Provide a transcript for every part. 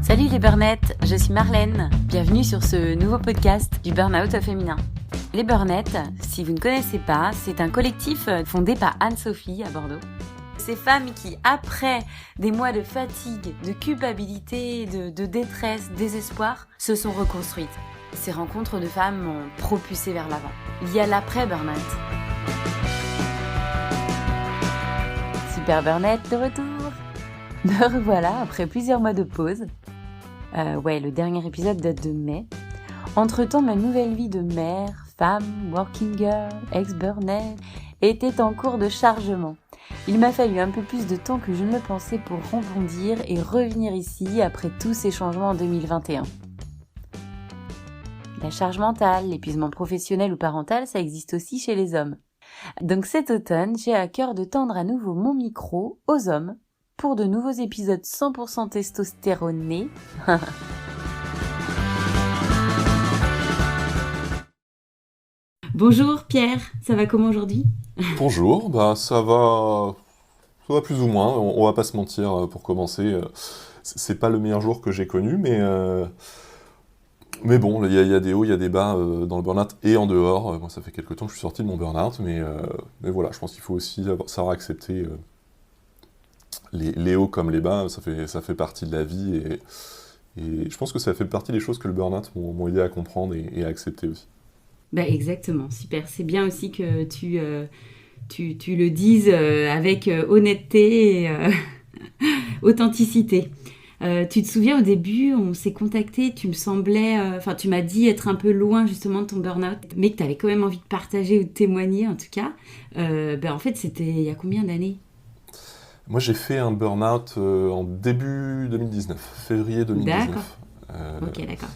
Salut les burnettes, je suis Marlène. Bienvenue sur ce nouveau podcast du Burnout au féminin. Les burnettes, si vous ne connaissez pas, c'est un collectif fondé par Anne-Sophie à Bordeaux. Ces femmes qui, après des mois de fatigue, de culpabilité, de détresse, désespoir, se sont reconstruites. Ces rencontres de femmes m'ont propulsée vers l'avant. Il y a l'après-burnout. Super Burnette de retour. Me revoilà après plusieurs mois de pause. Le dernier épisode date de mai. Entre-temps, ma nouvelle vie de mère, femme, working girl, ex-burnette était en cours de chargement. Il m'a fallu un peu plus de temps que je ne le pensais pour rebondir et revenir ici après tous ces changements en 2021. La charge mentale, l'épuisement professionnel ou parental, ça existe aussi chez les hommes. Donc cet automne, j'ai à cœur de tendre à nouveau mon micro aux hommes pour de nouveaux épisodes 100% testostéronés. Bonjour Pierre, ça va comment aujourd'hui ? Bonjour, ça va plus ou moins, on va pas se mentir pour commencer, c'est pas le meilleur jour que j'ai connu, mais bon, il y a des hauts, il y a des bas dans le burn-out et en dehors. Moi ça fait quelques temps que je suis sorti de mon burn-out, mais voilà, je pense qu'il faut aussi savoir accepter les hauts comme les bas, ça fait partie de la vie, et je pense que ça fait partie des choses que le burn-out m'ont aidé à comprendre et à accepter aussi. Exactement, super. C'est bien aussi que tu le dises avec honnêteté et authenticité. Tu te souviens, au début, on s'est contacté, tu me semblais... tu m'as dit être un peu loin justement de ton burn-out, mais que tu avais quand même envie de partager ou de témoigner en tout cas. En fait, c'était il y a combien d'années ? Moi, j'ai fait un burn-out en début 2019, février 2019. D'accord. Ok, d'accord.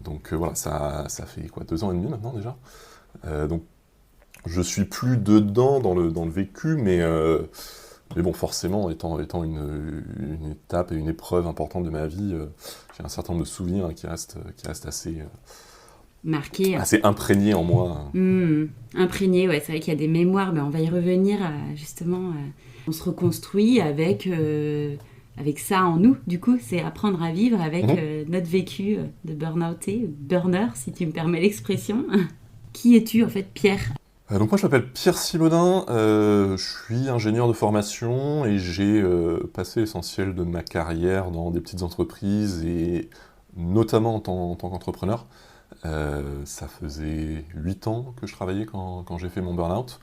Donc voilà, ça fait 2 ans et demi maintenant déjà. Donc je suis plus dedans dans le vécu, mais bon, forcément, étant une étape et une épreuve importante de ma vie, j'ai un certain nombre de souvenirs qui restent assez marqué, assez imprégnés en moi. Imprégné, ouais, c'est vrai qu'il y a des mémoires, on va y revenir justement. On se reconstruit avec ça en nous, du coup, c'est apprendre à vivre avec notre vécu de burn-outé, burner, si tu me permets l'expression. Qui es-tu, en fait, Pierre ? Donc moi, je m'appelle Pierre Simonin, je suis ingénieur de formation et j'ai passé l'essentiel de ma carrière dans des petites entreprises et notamment en tant qu'entrepreneur. Ça faisait 8 ans que je travaillais quand j'ai fait mon burn-out.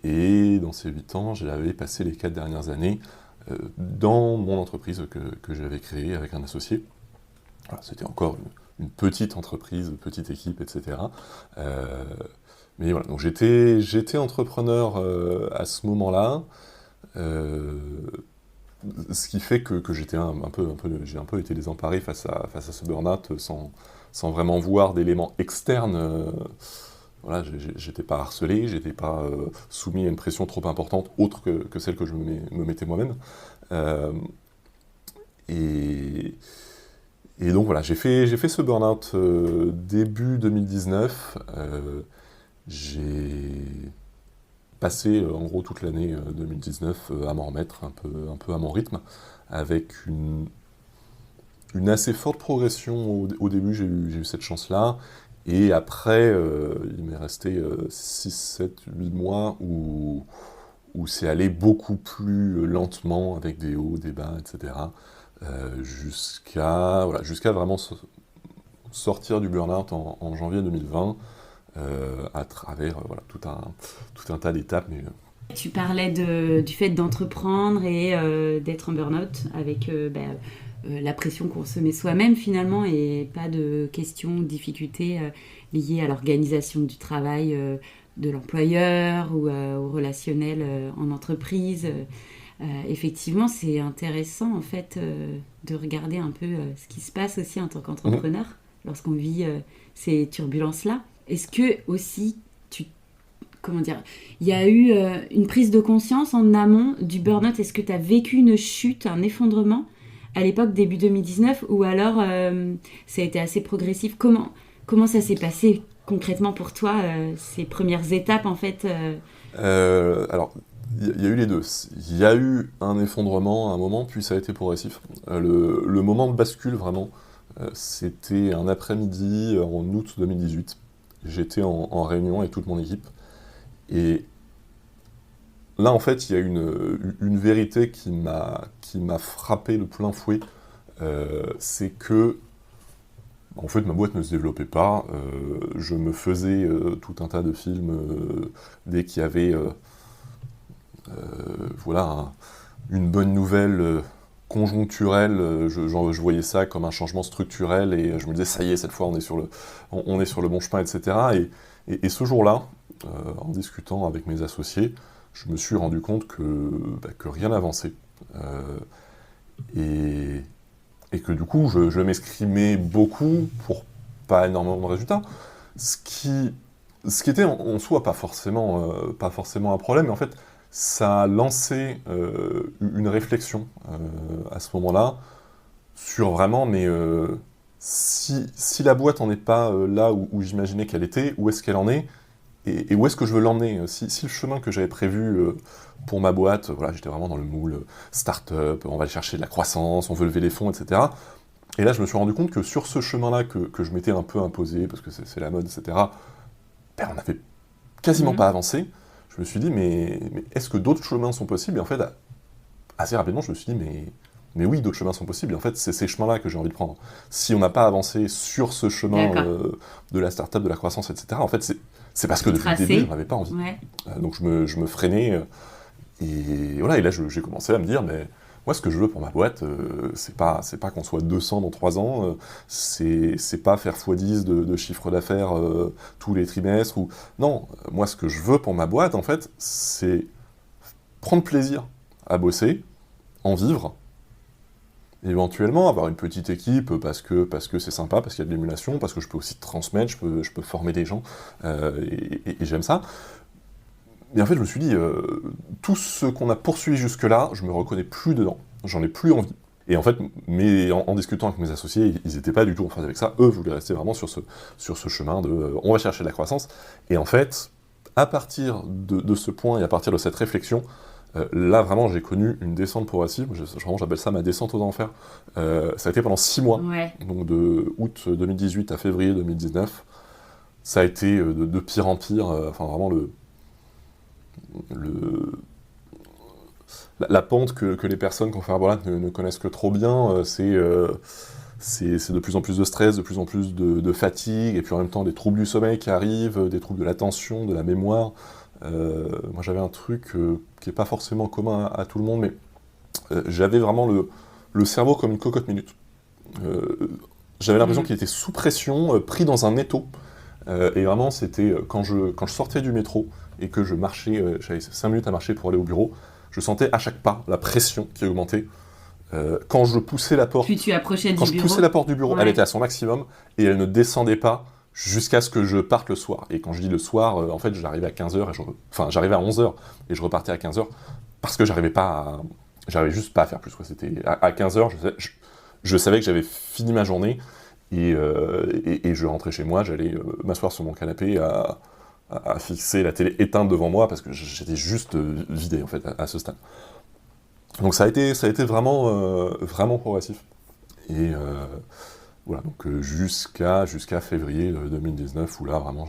Et dans ces 8 ans, j'avais passé les 4 dernières années dans mon entreprise que j'avais créée avec un associé. Voilà, c'était encore une petite entreprise, petite équipe, etc. Mais voilà, donc j'étais entrepreneur à ce moment-là, ce qui fait que j'étais j'ai un peu été désemparé face à ce burn-out sans vraiment voir d'éléments externes. Voilà, j'étais pas harcelé, j'étais pas soumis à une pression trop importante, autre que celle que je me mettais moi-même. Et donc voilà, j'ai fait ce burn-out début 2019. J'ai passé en gros toute l'année 2019 à m'en remettre un peu à mon rythme, avec une assez forte progression au début, j'ai eu cette chance-là. Et après, il m'est resté 6, 7, 8 mois où c'est allé beaucoup plus lentement, avec des hauts, des bas, etc. Jusqu'à vraiment sortir du burn-out en janvier 2020, à travers tout un tas d'étapes. Mais, Tu parlais du fait d'entreprendre et d'être en burn-out avec la pression qu'on se met soi-même finalement, et pas de questions, de difficultés liées à l'organisation du travail de l'employeur ou au relationnel en entreprise. Effectivement, c'est intéressant en fait de regarder un peu ce qui se passe aussi en tant qu'entrepreneur lorsqu'on vit ces turbulences-là. Est-ce que aussi il y a eu une prise de conscience en amont du burn-out? Est-ce que tu as vécu une chute, un effondrement à l'époque, début 2019, ou alors ça a été assez progressif? Comment ça s'est passé concrètement pour toi, ces premières étapes en fait alors, il y a eu les deux. Il y a eu un effondrement à un moment, puis ça a été progressif. Le moment de bascule, vraiment, c'était un après-midi en août 2018. J'étais en réunion avec toute mon équipe. Et là, en fait, il y a une vérité qui m'a frappé de plein fouet. C'est que, en fait, ma boîte ne se développait pas. Je me faisais tout un tas de films dès qu'il y avait voilà, une bonne nouvelle conjoncturelle. Je voyais ça comme un changement structurel et je me disais, ça y est, cette fois, on est sur le bon chemin, etc. Et ce jour-là, en discutant avec mes associés, je me suis rendu compte que rien n'avançait. Et que du coup, je m'escrimais beaucoup pour pas énormément de résultats. Ce qui était en soi pas forcément un problème, mais en fait, ça a lancé une réflexion à ce moment-là sur vraiment, mais si la boîte n'en est pas là où j'imaginais qu'elle était, où est-ce qu'elle en est et où est-ce que je veux l'emmener si le chemin que j'avais prévu pour ma boîte, voilà, j'étais vraiment dans le moule start-up, on va aller chercher de la croissance, on veut lever les fonds, etc. Et là, je me suis rendu compte que sur ce chemin-là que je m'étais un peu imposé, parce que c'est la mode, etc., ben, on n'avait quasiment pas avancé. Je me suis dit, mais est-ce que d'autres chemins sont possibles? Et en fait, assez rapidement, je me suis dit, mais oui, d'autres chemins sont possibles. Et en fait, c'est ces chemins-là que j'ai envie de prendre. Si on n'a pas avancé sur ce chemin de la start-up, de la croissance, etc., en fait, c'est parce que depuis le début, je n'en avais pas envie. Ouais. Donc je me freinais. Et voilà, et là, j'ai commencé à me dire, mais moi, ce que je veux pour ma boîte, c'est pas qu'on soit 200 dans 3 ans, c'est pas faire x10 de chiffre d'affaires tous les trimestres. Non, moi, ce que je veux pour ma boîte, en fait, c'est prendre plaisir à bosser, en vivre, éventuellement avoir une petite équipe parce que c'est sympa, parce qu'il y a de l'émulation, parce que je peux aussi transmettre, je peux former des gens, et j'aime ça. Et en fait, je me suis dit, tout ce qu'on a poursuivi jusque-là, je me reconnais plus dedans, j'en ai plus envie. Et en fait, en discutant avec mes associés, ils n'étaient pas du tout en phase avec ça, eux voulaient rester vraiment sur ce chemin de on va chercher de la croissance. Et en fait, à partir de ce point et à partir de cette réflexion, là, vraiment, j'ai connu une descente progressive. Vraiment, j'appelle ça ma descente aux enfers. Ça a été pendant 6 mois, donc de août 2018 à février 2019. Ça a été de pire en pire. Enfin, vraiment, la pente que les personnes qui ont fait Arbolate ne connaissent que trop bien, c'est de plus en plus de stress, de plus en plus de fatigue, et puis en même temps des troubles du sommeil qui arrivent, des troubles de l'attention, de la mémoire. Moi j'avais un truc qui n'est pas forcément commun à tout le monde, mais j'avais vraiment le cerveau comme une cocotte minute. J'avais l'impression qu'il était sous pression, pris dans un étau. Et vraiment c'était quand je sortais du métro et que je marchais, j'avais 5 minutes à marcher pour aller au bureau, je sentais à chaque pas la pression qui augmentait. Quand je poussais la porte, Plus tu approchais du bureau, je poussais la porte du bureau, elle était à son maximum et elle ne descendait pas jusqu'à ce que je parte le soir. Et quand je dis le soir, en fait, j'arrivais à 15h, j'arrivais à 11h et je repartais à 15h parce que j'arrivais juste pas à faire plus, quoi. C'était à 15h, je savais que j'avais fini ma journée et je rentrais chez moi, j'allais m'asseoir sur mon canapé à fixer la télé éteinte devant moi parce que j'étais juste vidé en fait à ce stade. Donc ça a été vraiment progressif. Et voilà, donc jusqu'à février 2019 où là vraiment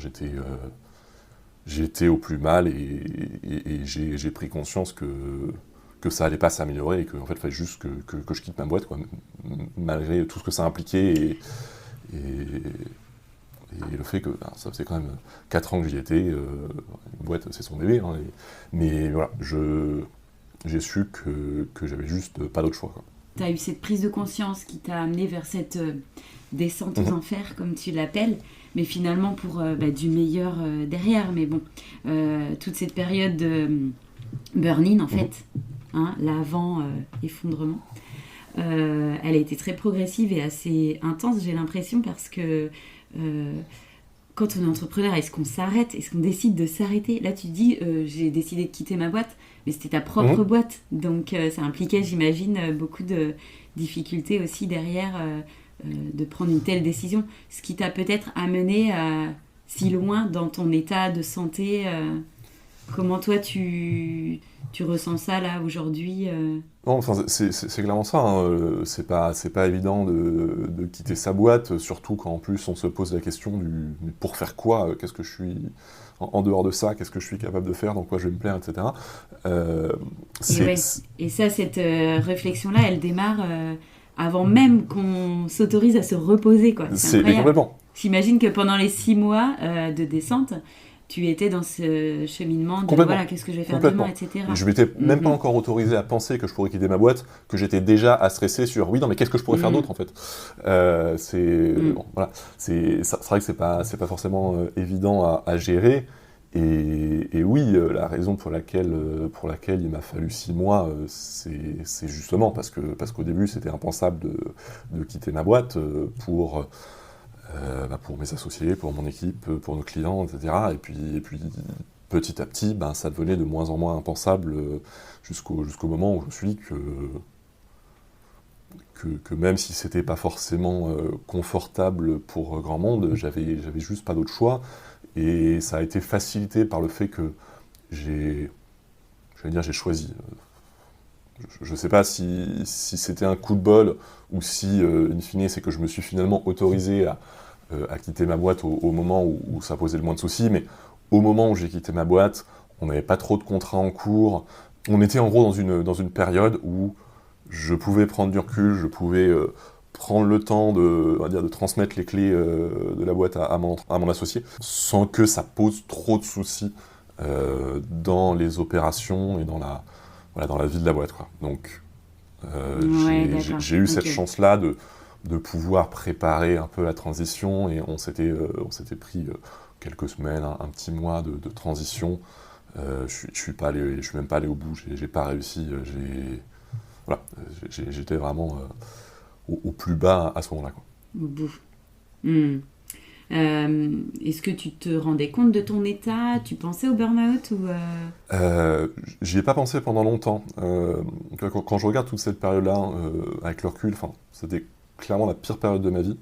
j'étais au plus mal et j'ai pris conscience que ça allait pas s'améliorer et qu'en fait il fallait juste que je quitte ma boîte, quoi, malgré tout ce que ça impliquait et le fait que ça faisait quand même 4 ans que j'y étais, une boîte c'est son bébé, hein, mais voilà, j'ai su que j'avais juste pas d'autre choix, quoi. Tu as eu cette prise de conscience qui t'a amené vers cette descente aux enfers, comme tu l'appelles, mais finalement pour du meilleur derrière. Mais bon, toute cette période de burn-in, en fait, l'avant-effondrement, elle a été très progressive et assez intense, j'ai l'impression, parce que quand on est entrepreneur, est-ce qu'on s'arrête? Est-ce qu'on décide de s'arrêter? Là, tu dis, j'ai décidé de quitter ma boîte, mais c'était ta propre boîte. Donc, ça impliquait, j'imagine, beaucoup de difficultés aussi derrière de prendre une telle décision. Ce qui t'a peut-être amené si loin dans ton état de santé. Comment toi, tu tu ressens ça là aujourd'hui Non, enfin, c'est clairement ça, hein. C'est pas évident de quitter sa boîte, surtout quand en plus on se pose la question mais pour faire quoi? Qu'est-ce que je suis en dehors de ça? Qu'est-ce que je suis capable de faire? Dans quoi je vais me plaire, etc. Et ça, cette réflexion-là, elle démarre avant même qu'on s'autorise à se reposer, quoi. C'est incroyable. Complètement. J'imagine que pendant les 6 mois de descente, tu étais dans ce cheminement de voilà, qu'est-ce que je vais faire demain, etc. Et je m'étais même pas encore autorisé à penser que je pourrais quitter ma boîte, que j'étais déjà à stresser sur oui, non, mais qu'est-ce que je pourrais faire d'autre en fait. Bon, voilà. C'est vrai que c'est pas forcément évident à gérer. Et oui, la raison pour laquelle il m'a fallu 6 mois, c'est justement parce qu'au début c'était impensable de quitter ma boîte pour mes associés, pour mon équipe, pour nos clients, etc. Et puis petit à petit, ça devenait de moins en moins impensable jusqu'au moment où je me suis dit que même si c'était pas forcément confortable pour grand monde, j'avais juste pas d'autre choix. Et ça a été facilité par le fait que j'ai choisi. Je ne sais pas si c'était un coup de bol ou si, in fine, c'est que je me suis finalement autorisé à quitter ma boîte au moment où ça posait le moins de soucis, mais au moment où j'ai quitté ma boîte, on n'avait pas trop de contrats en cours. On était en gros dans une période où je pouvais prendre du recul, je pouvais prendre le temps de transmettre les clés de la boîte à mon associé, sans que ça pose trop de soucis dans les opérations et dans la vie de la boîte, quoi. Donc, j'ai eu cette chance-là de pouvoir préparer un peu la transition, et on s'était pris quelques semaines, un petit mois de transition. Je suis même pas allé au bout, j'ai pas réussi. J'étais vraiment au plus bas à ce moment-là, quoi. Au bout. Est-ce que tu te rendais compte de ton état? Tu pensais au burn-out ou J'y ai pas pensé pendant longtemps. Quand je regarde toute cette période-là, avec le recul, c'était clairement la pire période de ma vie.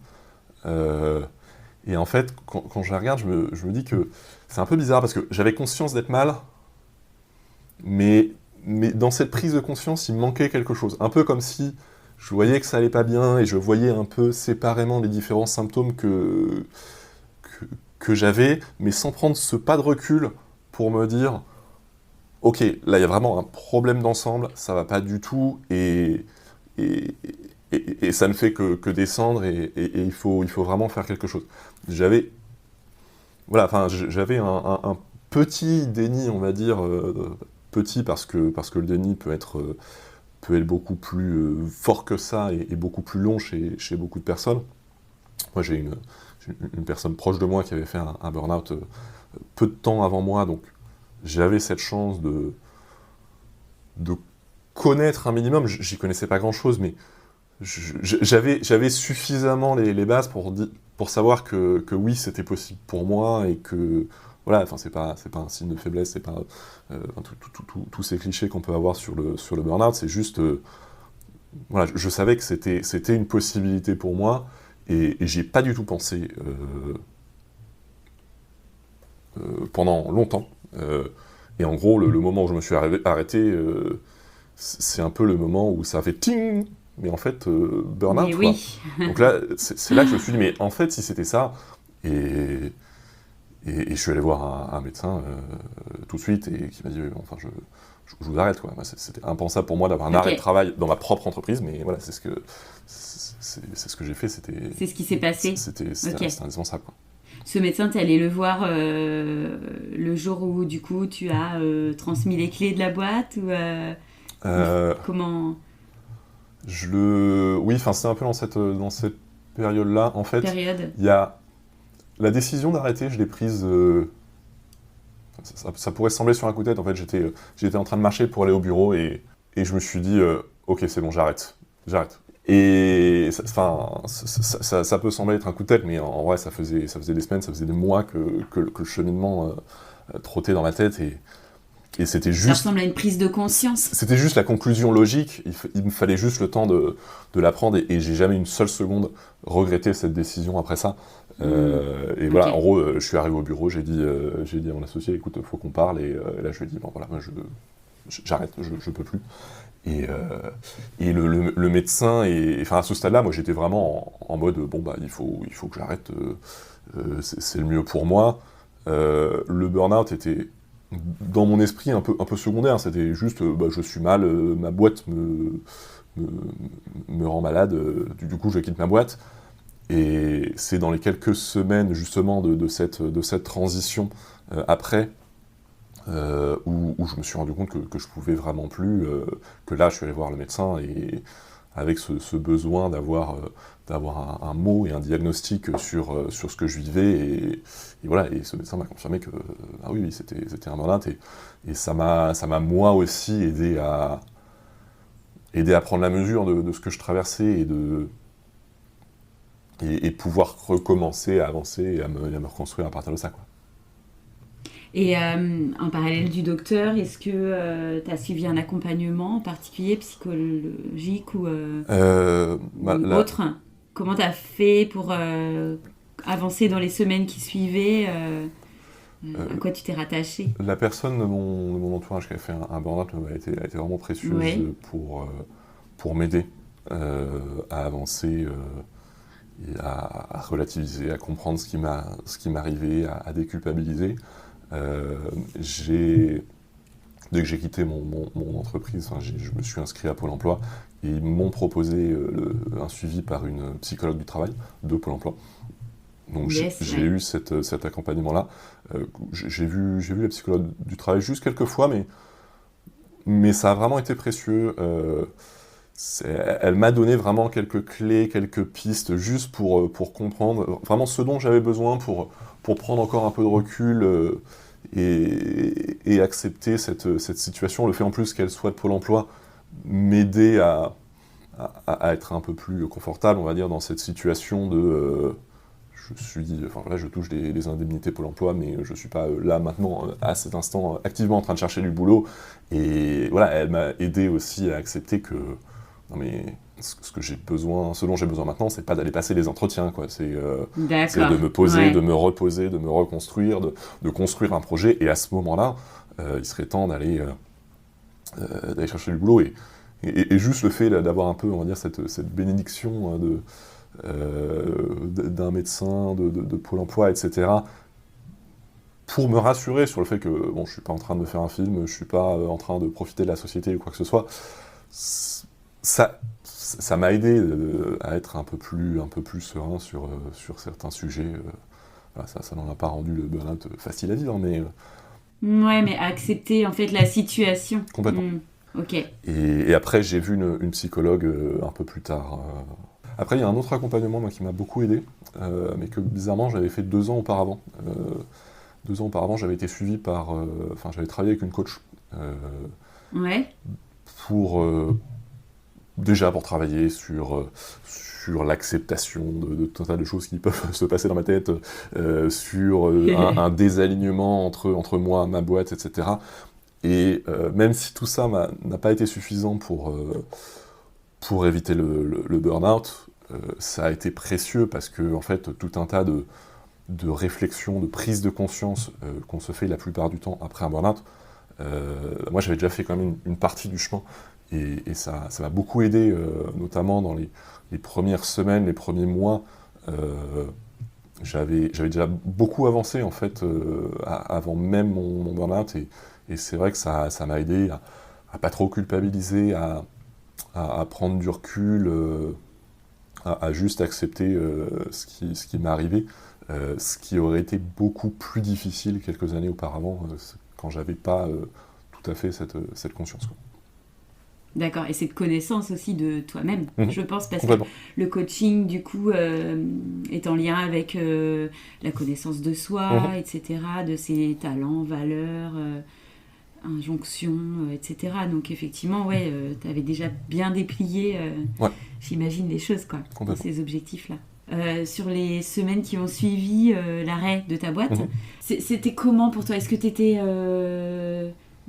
Et en fait, quand je la regarde, je me dis que c'est un peu bizarre parce que j'avais conscience d'être mal, mais dans cette prise de conscience, il me manquait quelque chose. Un peu comme si je voyais que ça allait pas bien et je voyais un peu séparément les différents symptômes que j'avais, mais sans prendre ce pas de recul pour me dire ok, là il y a vraiment un problème d'ensemble, ça va pas du tout, et ça ne fait que descendre, et il faut vraiment faire quelque chose. J'avais un petit déni, on va dire, petit parce que le déni peut être beaucoup plus fort que ça et beaucoup plus long chez beaucoup de personnes. Moi, j'ai une personne proche de moi qui avait fait un burn-out peu de temps avant moi, donc j'avais cette chance de connaître un minimum. J'y connaissais pas grand-chose, mais j'avais suffisamment les bases pour savoir que oui, c'était possible pour moi, et que voilà, c'est pas un signe de faiblesse, c'est pas tous ces clichés qu'on peut avoir sur le burn-out, c'est juste voilà, je savais que c'était une possibilité pour moi, et j'y ai pas du tout pensé pendant longtemps. Et en gros, le moment où je me suis arrêté, c'est un peu le moment où ça fait ting. Mais en fait, burn-out, quoi. Oui. Donc là, c'est là que je me suis dit, mais en fait, si c'était ça, et je suis allé voir un médecin tout de suite, et qui m'a dit, enfin, je vous arrête, quoi. C'était impensable pour moi d'avoir un arrêt de travail dans ma propre entreprise, mais voilà, c'est ce que j'ai fait. C'est ce qui s'est passé. C'était indispensable, quoi. Ce médecin, tu es allé le voir le jour où, du coup, tu as transmis les clés de la boîte, ou comment... Oui, c'est un peu dans cette période-là. En fait, il y a la décision d'arrêter, je l'ai prise. Ça pourrait sembler sur un coup de tête. En fait, j'étais en train de marcher pour aller au bureau, et je me suis dit, ok, c'est bon, j'arrête. Et ça peut sembler être un coup de tête, mais en vrai, ça faisait des semaines, ça faisait des mois que le cheminement trottait dans ma tête, et c'était juste... Ça ressemble à une prise de conscience. C'était juste la conclusion logique, il me fallait juste le temps de la prendre, et j'ai jamais une seule seconde regretté cette décision après ça. Et voilà, en gros, je suis arrivé au bureau, j'ai dit à mon associé, écoute, faut qu'on parle, et là je lui ai dit, bon voilà, moi j'arrête, je peux plus. Et le médecin, enfin à ce stade-là, moi j'étais vraiment en mode bon bah il faut que j'arrête, c'est le mieux pour moi. Le burn-out était dans mon esprit un peu secondaire, c'était juste bah, je suis mal, ma boîte me rend malade, du coup je quitte ma boîte. Et c'est dans les quelques semaines justement de cette transition après où je me suis rendu compte que je pouvais vraiment plus, que là je suis allé voir le médecin et avec ce besoin d'avoir un mot et un diagnostic sur ce que je vivais et voilà, et ce médecin m'a confirmé que ah oui c'était un burn-out et ça m'a moi aussi aidé à prendre la mesure de ce que je traversais et pouvoir recommencer à avancer et à me reconstruire à partir de ça, quoi. Et en parallèle du docteur, est-ce que tu as suivi un accompagnement en particulier, psychologique ou autre? Comment tu as fait pour avancer dans les semaines qui suivaient à quoi tu t'es rattaché? La personne de mon entourage qui a fait un burn-out a été vraiment précieuse pour m'aider à avancer et à relativiser, à comprendre ce qui m'arrivait, à déculpabiliser. Dès que j'ai quitté mon entreprise, je me suis inscrit à Pôle emploi et ils m'ont proposé un suivi par une psychologue du travail de Pôle emploi. Donc j'ai eu cet accompagnement-là. J'ai vu la psychologue du travail juste quelques fois, mais ça a vraiment été précieux. Elle m'a donné vraiment quelques clés, quelques pistes, juste pour comprendre vraiment ce dont j'avais besoin pour prendre encore un peu de recul et accepter cette situation. Le fait en plus qu'elle soit de Pôle emploi m'aider à être un peu plus confortable, on va dire, dans cette situation de... je touche des indemnités Pôle emploi, mais je ne suis pas là maintenant, à cet instant, activement en train de chercher du boulot. Et voilà, elle m'a aidé aussi à accepter que non mais ce dont j'ai besoin maintenant, c'est pas d'aller passer les entretiens, quoi. C'est de me poser, de me reposer, de me reconstruire, de construire un projet. Et à ce moment-là, il serait temps d'aller chercher du boulot. Et juste le fait d'avoir un peu, on va dire, cette bénédiction d'un médecin, de Pôle emploi, etc., pour me rassurer sur le fait que bon, je suis pas en train de me faire un film, je suis pas en train de profiter de la société ou quoi que ce soit. Ça m'a aidé à être un peu plus serein sur certains sujets. Ça n'en a pas rendu le burn-out facile à vivre, mais... Ouais, mais accepter en fait la situation. Complètement. Ok. Et après, j'ai vu une psychologue un peu plus tard. Après, il y a un autre accompagnement moi, qui m'a beaucoup aidé, mais que bizarrement, j'avais fait 2 ans auparavant. 2 ans auparavant, j'avais été suivi j'avais travaillé avec une coach. Déjà pour travailler sur l'acceptation de tout un tas de choses qui peuvent se passer dans ma tête, sur un désalignement entre moi, ma boîte, etc. Et même si tout ça n'a pas été suffisant pour éviter le burn-out, ça a été précieux parce que en fait, tout un tas de réflexions, de prise de conscience qu'on se fait la plupart du temps après un burn-out, moi j'avais déjà fait quand même une partie du chemin. Et ça m'a beaucoup aidé, notamment dans les premières semaines, les premiers mois. J'avais déjà beaucoup avancé, en fait, avant même mon burn-out. Et c'est vrai que ça m'a aidé à pas trop culpabiliser, à prendre du recul, à juste accepter ce qui m'est arrivé. Ce qui aurait été beaucoup plus difficile quelques années auparavant, quand j'avais pas tout à fait cette conscience, quoi. D'accord, et cette connaissance aussi de toi-même, je pense, parce que le coaching, du coup, est en lien avec la connaissance de soi, etc., de ses talents, valeurs, injonctions, etc. Donc, effectivement, tu avais déjà bien déplié, j'imagine, les choses, quoi, dans ces objectifs-là. Sur les semaines qui ont suivi l'arrêt de ta boîte, c'était comment pour toi? Est-ce que tu étais...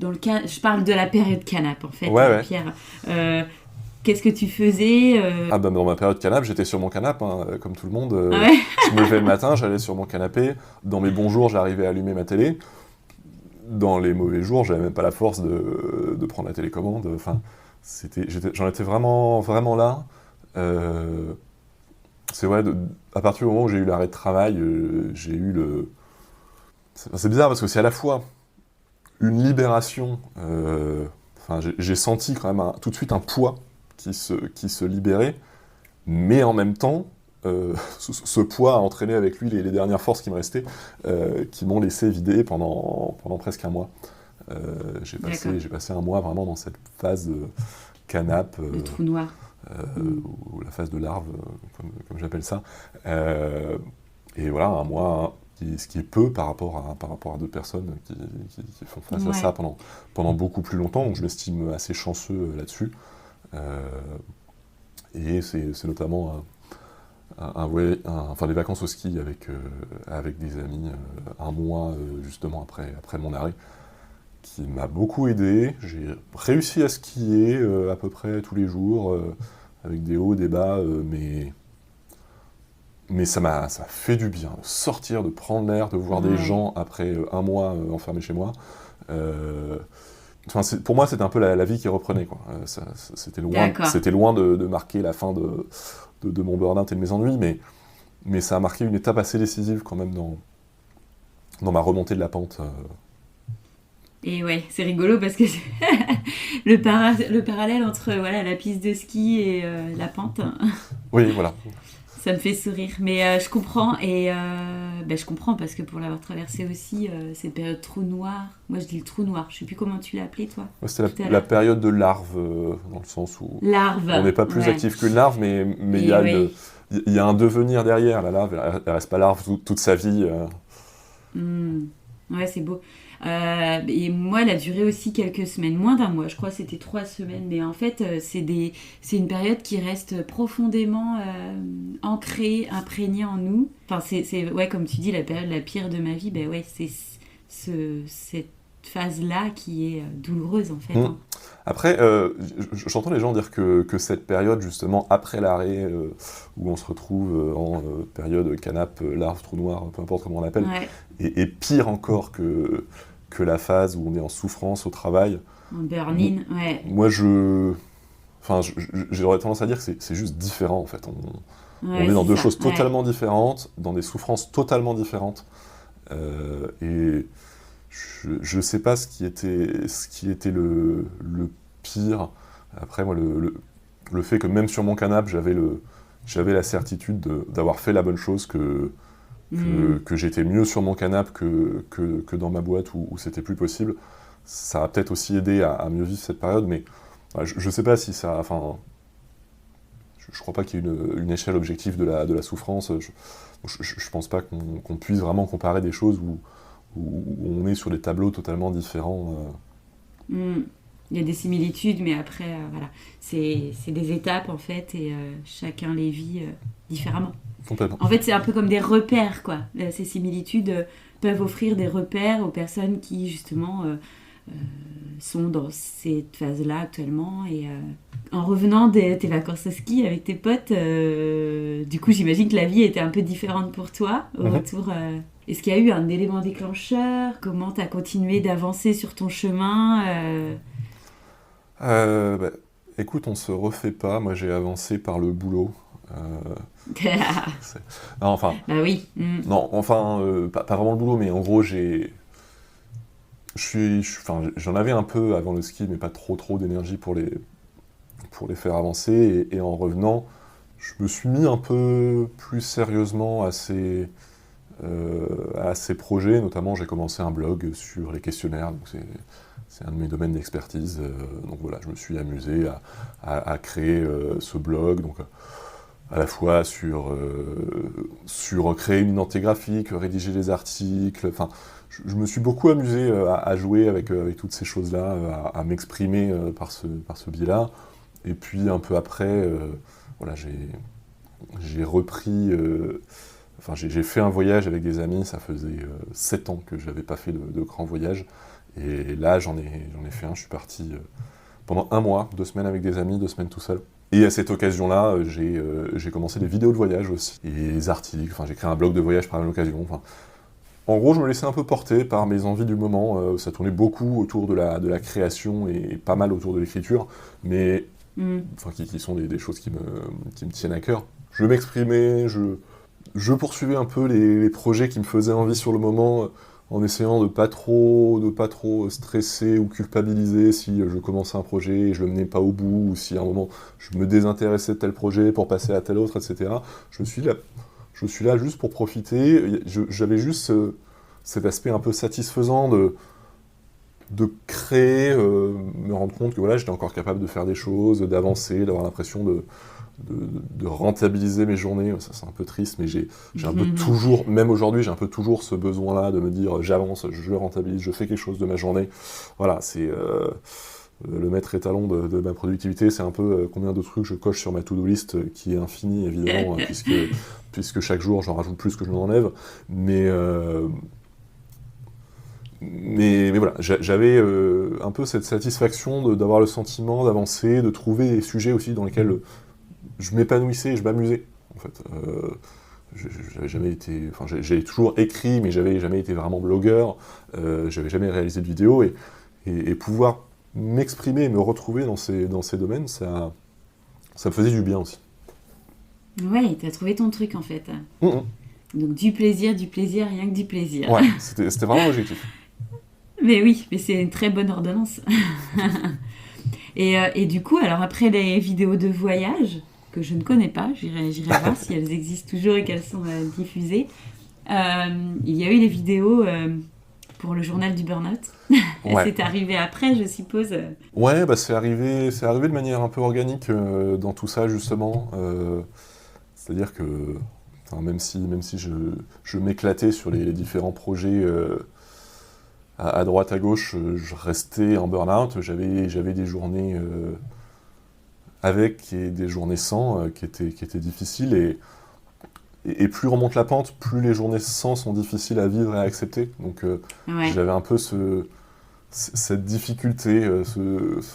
je parle de la période Canap en fait, Pierre. Qu'est-ce que tu faisais Dans ma période Canap, j'étais sur mon canapé, comme tout le monde. Je me levais le matin, j'allais sur mon canapé. Dans mes bons jours, j'arrivais à allumer ma télé. Dans les mauvais jours, j'avais même pas la force de prendre la télécommande. Enfin, j'en étais vraiment, vraiment là. C'est vrai, à partir du moment où j'ai eu l'arrêt de travail, j'ai eu le... C'est bizarre parce que c'est à la fois une libération. Enfin, j'ai senti quand même tout de suite un poids qui se libérait, mais en même temps, ce poids a entraîné avec lui les dernières forces qui me restaient, qui m'ont laissé vider pendant presque un mois. J'ai passé un mois vraiment dans cette phase de canap. Le trou noir. Ou la phase de larve, comme j'appelle ça. Et voilà, un mois, ce qui est peu par rapport à d'autres personnes qui font face à ça pendant beaucoup plus longtemps, donc je m'estime assez chanceux là-dessus. Et c'est notamment des vacances au ski avec des amis, un mois justement après mon arrêt, qui m'a beaucoup aidé. J'ai réussi à skier à peu près tous les jours, avec des hauts, des bas, mais ça m'a fait du bien de sortir, de prendre l'air, de voir des gens après un mois enfermé chez moi. Pour moi, c'était un peu la vie qui reprenait, quoi. C'était loin de marquer la fin de mon burn-out et de mes ennuis, mais ça a marqué une étape assez décisive quand même dans ma remontée de la pente. Et ouais, c'est rigolo parce que le parallèle entre la piste de ski et la pente, oui, voilà. Ça me fait sourire. Mais je comprends, et je comprends parce que pour l'avoir traversé aussi, cette période trou noir, moi je dis le trou noir, je sais plus comment tu l'as appelé toi. Ouais, c'était la période de larve, dans le sens où on n'est pas plus actif qu'une larve, mais il y a un devenir derrière. La larve, elle reste pas larve toute sa vie. Ouais, c'est beau. Et moi, elle a duré aussi quelques semaines, moins d'un mois, je crois que c'était 3 semaines, mais en fait, c'est une période qui reste profondément ancrée, imprégnée en nous. Enfin, c'est comme tu dis, la période la pire de ma vie, c'est cette phase-là qui est douloureuse, en fait. Hein. Après, j'entends les gens dire que cette période, justement, après l'arrêt, où on se retrouve en période canap, larve, trou noir, peu importe comment on l'appelle, est pire encore que la phase où on est en souffrance au travail. En burn-in, Moi, j'aurais tendance à dire que c'est juste différent, en fait. On est dans deux choses totalement différentes, dans des souffrances totalement différentes. Et je sais pas ce qui était le pire. Après, moi, le fait que même sur mon canapé, j'avais la certitude d'avoir fait la bonne chose, que j'étais mieux sur mon canapé que dans ma boîte où c'était plus possible. Ça a peut-être aussi aidé à mieux vivre cette période, mais je sais pas si ça... Enfin, je crois pas qu'il y ait une échelle objective de la souffrance. Je pense pas qu'on puisse vraiment comparer des choses où on est sur des tableaux totalement différents. Il y a des similitudes, mais après, c'est des étapes, en fait, et chacun les vit différemment. Complètement. En fait, c'est un peu comme des repères, quoi. Ces similitudes peuvent offrir des repères aux personnes qui, justement, sont dans cette phase-là actuellement. Et en revenant de tes vacances au ski avec tes potes, du coup, j'imagine que la vie était un peu différente pour toi au retour. Est-ce qu'il y a eu un élément déclencheur? Comment tu as continué d'avancer sur ton chemin? Écoute, on se refait pas. Moi, j'ai avancé par le boulot. Non, enfin. Bah oui. Non, enfin, pas vraiment le boulot, mais en gros, j'en avais un peu avant le ski, mais pas trop d'énergie pour les faire avancer. Et en revenant, je me suis mis un peu plus sérieusement à ces projets. Notamment, j'ai commencé un blog sur les questionnaires. Donc c'est un de mes domaines d'expertise. Donc voilà, je me suis amusé à créer ce blog. Donc, à la fois sur créer une identité graphique, rédiger des articles. Enfin, je me suis beaucoup amusé à jouer avec toutes ces choses-là, à m'exprimer par ce biais-là. Et puis un peu après, j'ai repris. J'ai fait un voyage avec des amis. Ça faisait 7 ans que je n'avais pas fait de grands voyages. Et là, j'en ai fait un. Je suis parti pendant un mois, 2 semaines avec des amis, 2 semaines tout seul. Et à cette occasion-là, j'ai commencé des vidéos de voyage aussi, et des articles. Enfin, j'ai créé un blog de voyage par la même occasion. Enfin, En gros, je me laissais un peu porter par mes envies du moment. Ça tournait beaucoup autour de la création et pas mal autour de l'écriture, mais enfin, qui sont des choses qui me tiennent à cœur. Je m'exprimais, je poursuivais un peu les projets qui me faisaient envie sur le moment, en essayant de pas trop stresser ou culpabiliser si je commençais un projet et je le menais pas au bout, ou si à un moment je me désintéressais de tel projet pour passer à tel autre, etc. Je suis là juste pour profiter. J'avais juste cet aspect un peu satisfaisant de créer, me rendre compte que voilà, j'étais encore capable de faire des choses, d'avancer, d'avoir l'impression de rentabiliser mes journées. Ça, c'est un peu triste, mais j'ai un peu toujours, même aujourd'hui, j'ai un peu toujours ce besoin-là de me dire j'avance, je rentabilise, je fais quelque chose de ma journée. Voilà, c'est le maître étalon de ma productivité, c'est un peu combien de trucs je coche sur ma to-do list, qui est infinie, évidemment, puisque chaque jour, j'en rajoute plus que je n'en enlève. Mais voilà, j'avais un peu cette satisfaction d'avoir le sentiment d'avancer, de trouver des sujets aussi dans lesquels je m'épanouissais et je m'amusais, en fait. J'avais jamais été... Enfin, j'ai toujours écrit, mais j'avais jamais été vraiment blogueur, j'avais jamais réalisé de vidéos, et pouvoir m'exprimer et me retrouver dans ces domaines, ça me faisait du bien aussi. Ouais, t'as trouvé ton truc, en fait. Donc du plaisir, rien que du plaisir. Ouais, c'était vraiment l'objectif. Mais oui, mais c'est une très bonne ordonnance. Et du coup, alors après les vidéos de voyage, que je ne connais pas, j'irai voir si elles existent toujours et qu'elles sont diffusées, il y a eu les vidéos pour le journal du burn-out. Ouais. C'est arrivé après, je suppose. Ouais, bah c'est arrivé de manière un peu organique dans tout ça, justement. C'est-à-dire que, enfin, même si je m'éclatais sur les différents projets à droite, à gauche, je restais en burn-out. J'avais des journées avec et des journées sans qui étaient difficiles. Et plus remonte la pente, plus les journées sans sont difficiles à vivre et à accepter. Donc Ouais. j'avais un peu cette difficulté,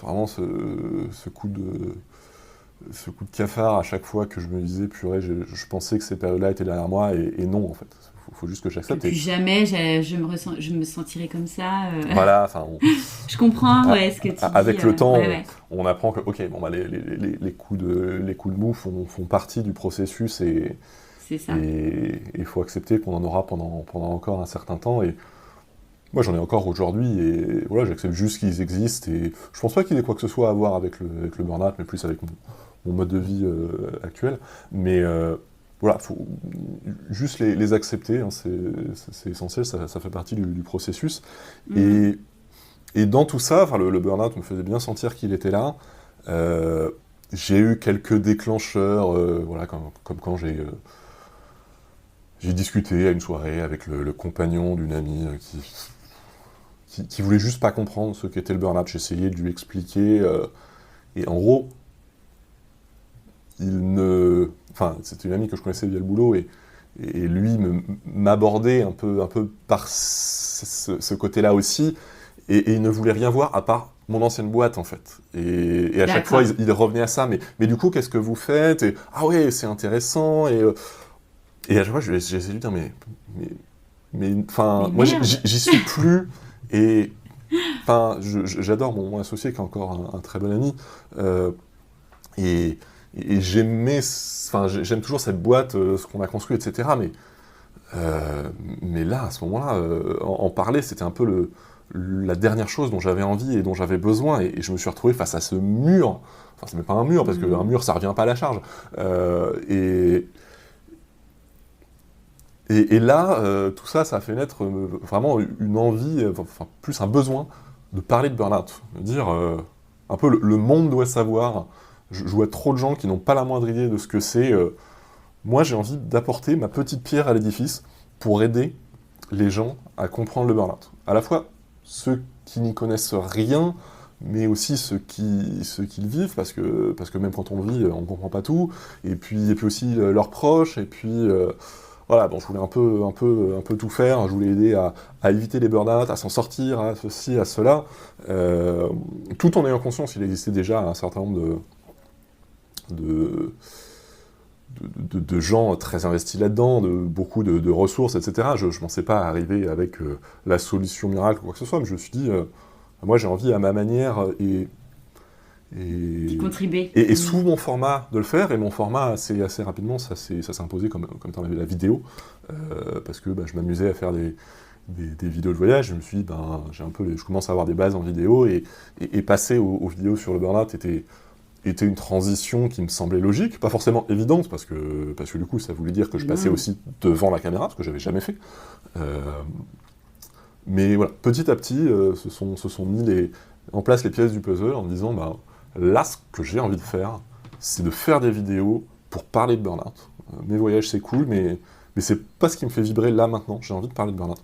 vraiment ce coup de cafard à chaque fois que je me disais, purée, je pensais que ces périodes-là étaient derrière moi, et non, en fait. Faut juste que j'accepte. Plus jamais je me sentirais comme ça. Voilà, enfin... Je comprends ce que tu dis. Avec le temps, ouais. on apprend que, ok, bon, bah, les coups de mou font partie du processus, et C'est ça. il faut accepter qu'on en aura pendant encore un certain temps. Et moi, j'en ai encore aujourd'hui, et voilà, j'accepte juste qu'ils existent, et je pense pas qu'il y ait quoi que ce soit à voir avec le burn-out, mais plus avec mon mode de vie actuel. Mais voilà, faut juste les accepter, hein, c'est essentiel, ça fait partie du processus. Et dans tout ça, enfin, le burn-out me faisait bien sentir qu'il était là. J'ai eu quelques déclencheurs, voilà, comme quand j'ai discuté à une soirée avec le compagnon d'une amie qui voulait juste pas comprendre ce qu'était le burn-out. J'essayais de lui expliquer, et en gros, enfin, c'était une amie que je connaissais via le boulot, et lui m'abordait un peu par ce côté-là aussi, et il ne voulait rien voir à part mon ancienne boîte, en fait. Et à chaque fois, il revenait à ça, mais du coup, qu'est-ce que vous faites? Et ah ouais, c'est intéressant, et à chaque fois, j'essayais de lui dire, mais enfin, moi, j'y suis plus, et enfin, j'adore mon associé, qui est encore un très bon ami, et j'aime toujours cette boîte, ce qu'on a construit, etc. Mais là, à ce moment-là, en parler, c'était un peu la dernière chose dont j'avais envie et dont j'avais besoin, et je me suis retrouvé face à ce mur. Enfin, c'est même pas un mur, parce qu'un mur, ça revient pas à la charge. Et là, tout ça a fait naître vraiment une envie, enfin plus un besoin de parler de burn-out. De dire, un peu le monde doit savoir. Je vois trop de gens qui n'ont pas la moindre idée de ce que c'est. Moi, j'ai envie d'apporter ma petite pierre à l'édifice pour aider les gens à comprendre le burn-out. À la fois ceux qui n'y connaissent rien, mais aussi ceux qui le vivent, parce que même quand on le vit, on ne comprend pas tout. Et puis aussi leurs proches, et puis... Voilà, bon, je voulais un peu tout faire. Je voulais aider à éviter les burn-out, à s'en sortir, à ceci, à cela, tout en ayant conscience qu'il existait déjà un certain nombre de gens très investis là-dedans, de beaucoup de ressources, etc. Je ne pensais pas arriver avec la solution miracle ou quoi que ce soit, mais je me suis dit, moi j'ai envie à ma manière Contribuer. et sous mon format de le faire, et mon format assez rapidement, ça s'est imposé comme étant la vidéo, parce que je m'amusais à faire des vidéos de voyage. Je me suis dit, je commence à avoir des bases en vidéo, et passer aux vidéos sur le burn-out était une transition qui me semblait logique, pas forcément évidente, parce que du coup ça voulait dire que je passais aussi devant la caméra, ce que j'avais jamais fait. Mais voilà, petit à petit, se sont mis en place les pièces du puzzle en me disant, là, ce que j'ai envie de faire, c'est de faire des vidéos pour parler de burn-out. Mes voyages, c'est cool, mais c'est pas ce qui me fait vibrer là, maintenant. J'ai envie de parler de burn-out.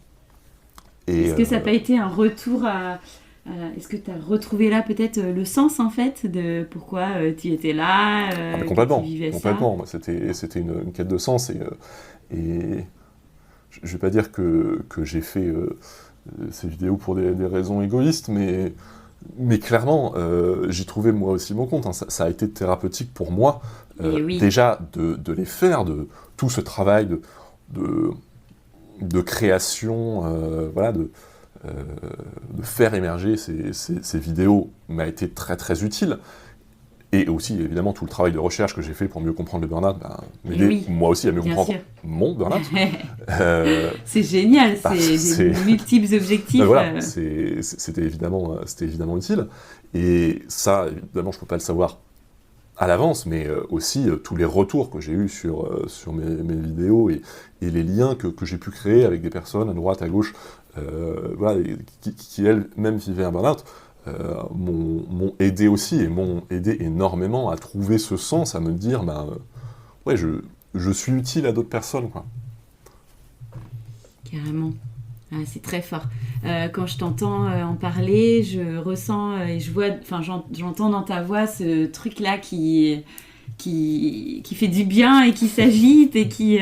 Est-ce que ça n'a pas été un retour à... est-ce que tu as retrouvé là peut-être le sens, en fait, de pourquoi tu étais là, complètement, que tu vivais complètement. Moi, c'était une quête de sens, et je vais pas dire que j'ai fait ces vidéos pour des raisons égoïstes, mais clairement, j'y trouvais moi aussi mon compte. Hein. Ça a été thérapeutique pour moi, oui. déjà de les faire, de tout ce travail de création, de faire émerger ces vidéos m'a été très très utile. Et aussi, évidemment, tout le travail de recherche que j'ai fait pour mieux comprendre le burn-out m'aider moi aussi à mieux comprendre mon burn-out. C'est génial, c'est multiples objectifs. Voilà, c'était évidemment utile. Et ça, évidemment, je ne peux pas le savoir à l'avance, mais aussi tous les retours que j'ai eus sur mes vidéos, et les liens que j'ai pu créer avec des personnes à droite, à gauche, qui elles-mêmes vivaient un burn-out, m'ont aidé aussi, et m'ont aidé énormément à trouver ce sens, à me dire, ouais, je suis utile à d'autres personnes, quoi. Carrément. Ah, c'est très fort. Quand je t'entends en parler, je ressens et je vois, j'entends dans ta voix ce truc-là qui fait du bien et qui s'agite, et qui...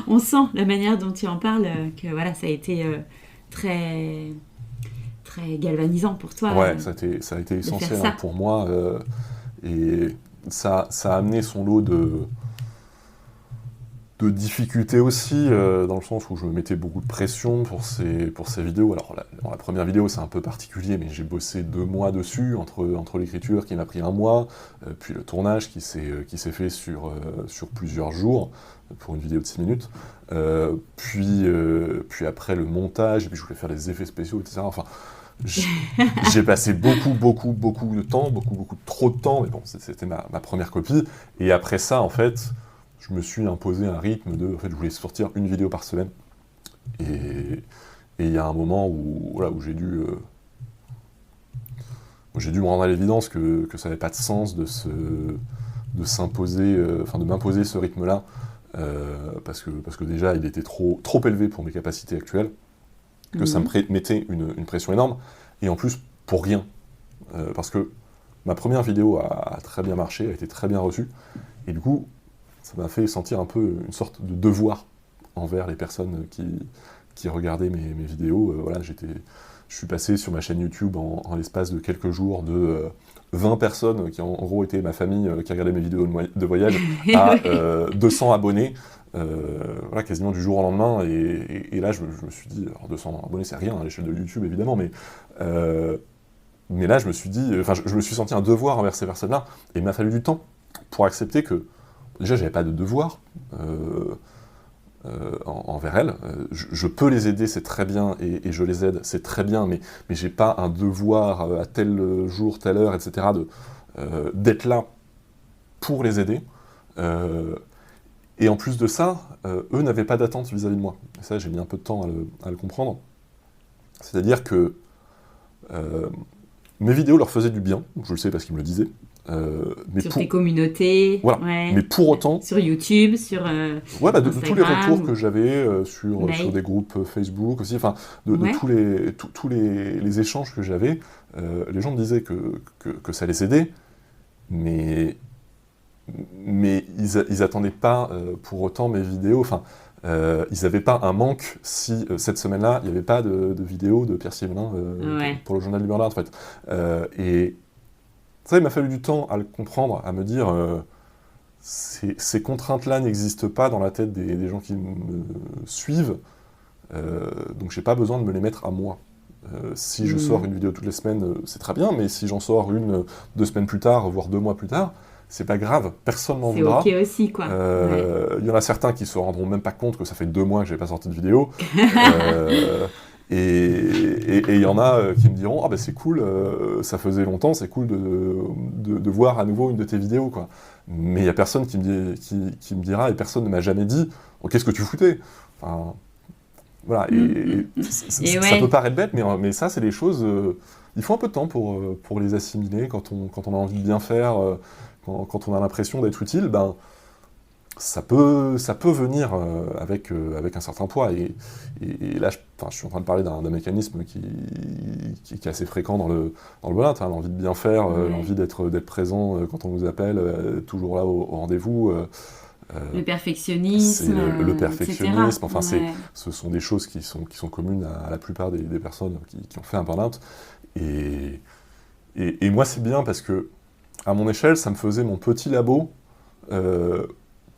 on sent la manière dont tu en parles, que voilà, ça a été très, très galvanisant pour toi. Ouais, ça a été essentiel pour moi, et ça a amené son lot de difficultés aussi, dans le sens où je me mettais beaucoup de pression pour ces vidéos. Alors la première vidéo c'est un peu particulier, mais j'ai bossé 2 mois dessus, entre l'écriture qui m'a pris 1 mois, puis le tournage qui s'est fait sur plusieurs jours, pour une vidéo de 6 minutes, puis après le montage, et puis je voulais faire des effets spéciaux, etc. Enfin, j'ai passé beaucoup de temps, beaucoup trop de temps, mais bon, c'était ma première copie, et après ça, en fait, je me suis imposé un rythme en fait, je voulais sortir une vidéo par semaine, et il y a un moment où j'ai dû me rendre à l'évidence que ça n'avait pas de sens de s'imposer, de m'imposer ce rythme-là, parce que déjà il était trop élevé pour mes capacités actuelles, que ça me mettait une pression énorme, et en plus pour rien, parce que ma première vidéo a très bien marché, a été très bien reçue, et du coup ça m'a fait sentir un peu une sorte de devoir envers les personnes qui regardaient mes vidéos. Je suis passé sur ma chaîne YouTube en l'espace de quelques jours de 20 personnes qui en gros étaient ma famille, qui regardaient mes vidéos de voyage, à 200 abonnés, quasiment du jour au lendemain, et là je me suis dit, alors 200 abonnés c'est rien à l'échelle de YouTube évidemment, mais là je me suis dit, je me suis senti un devoir envers ces personnes-là, et il m'a fallu du temps pour accepter que déjà, j'avais pas de devoir envers elles. Je peux les aider, c'est très bien, et je les aide, c'est très bien, mais j'ai pas un devoir à tel jour, telle heure, etc., d'être là pour les aider. Et en plus de ça, eux n'avaient pas d'attente vis-à-vis de moi. Et ça, j'ai mis un peu de temps à le comprendre. C'est-à-dire que mes vidéos leur faisaient du bien, je le sais parce qu'ils me le disaient. Mais sur tes communautés, voilà. Ouais. Mais pour autant, sur YouTube, sur de tous les retours que j'avais sur des groupes Facebook aussi, de tous les échanges que j'avais, les gens me disaient que ça les aidait, mais ils attendaient pas pour autant mes vidéos. Ils n'avaient pas un manque si cette semaine-là il n'y avait pas de vidéo de Pierre Sievelin pour le journal du burn-out, en fait. Et ça, il m'a fallu du temps à le comprendre, à me dire ces contraintes-là n'existent pas dans la tête des gens qui me suivent, donc j'ai pas besoin de me les mettre à moi. Si je sors une vidéo toutes les semaines, c'est très bien, mais si j'en sors une 2 semaines plus tard, voire 2 mois plus tard, c'est pas grave, personne m'en voudra. C'est ok aussi, quoi. Il y en a certains qui se rendront même pas compte que ça fait 2 mois que j'ai pas sorti de vidéo. Et il y en a qui me diront « Ah ben c'est cool, ça faisait longtemps, c'est cool de voir à nouveau une de tes vidéos. » quoi. Mais il y a personne qui me dira, et personne ne m'a jamais dit « Oh, qu'est-ce que tu foutais ?» Enfin, voilà, ça peut paraître bête, mais ça, c'est des choses... il faut un peu de temps pour les assimiler quand on a envie de bien faire, quand on a l'impression d'être utile, ben, ça peut venir avec un certain poids. Et là, je suis en train de parler d'un mécanisme qui est assez fréquent dans le burn-out, hein, l'envie de bien faire, l'envie d'être présent quand on nous appelle, toujours là au rendez-vous. Le perfectionnisme, le perfectionnisme, etc. Enfin, ce sont des choses qui sont communes à la plupart des personnes qui ont fait un burn-out. Et moi, c'est bien parce que, à mon échelle, ça me faisait mon petit labo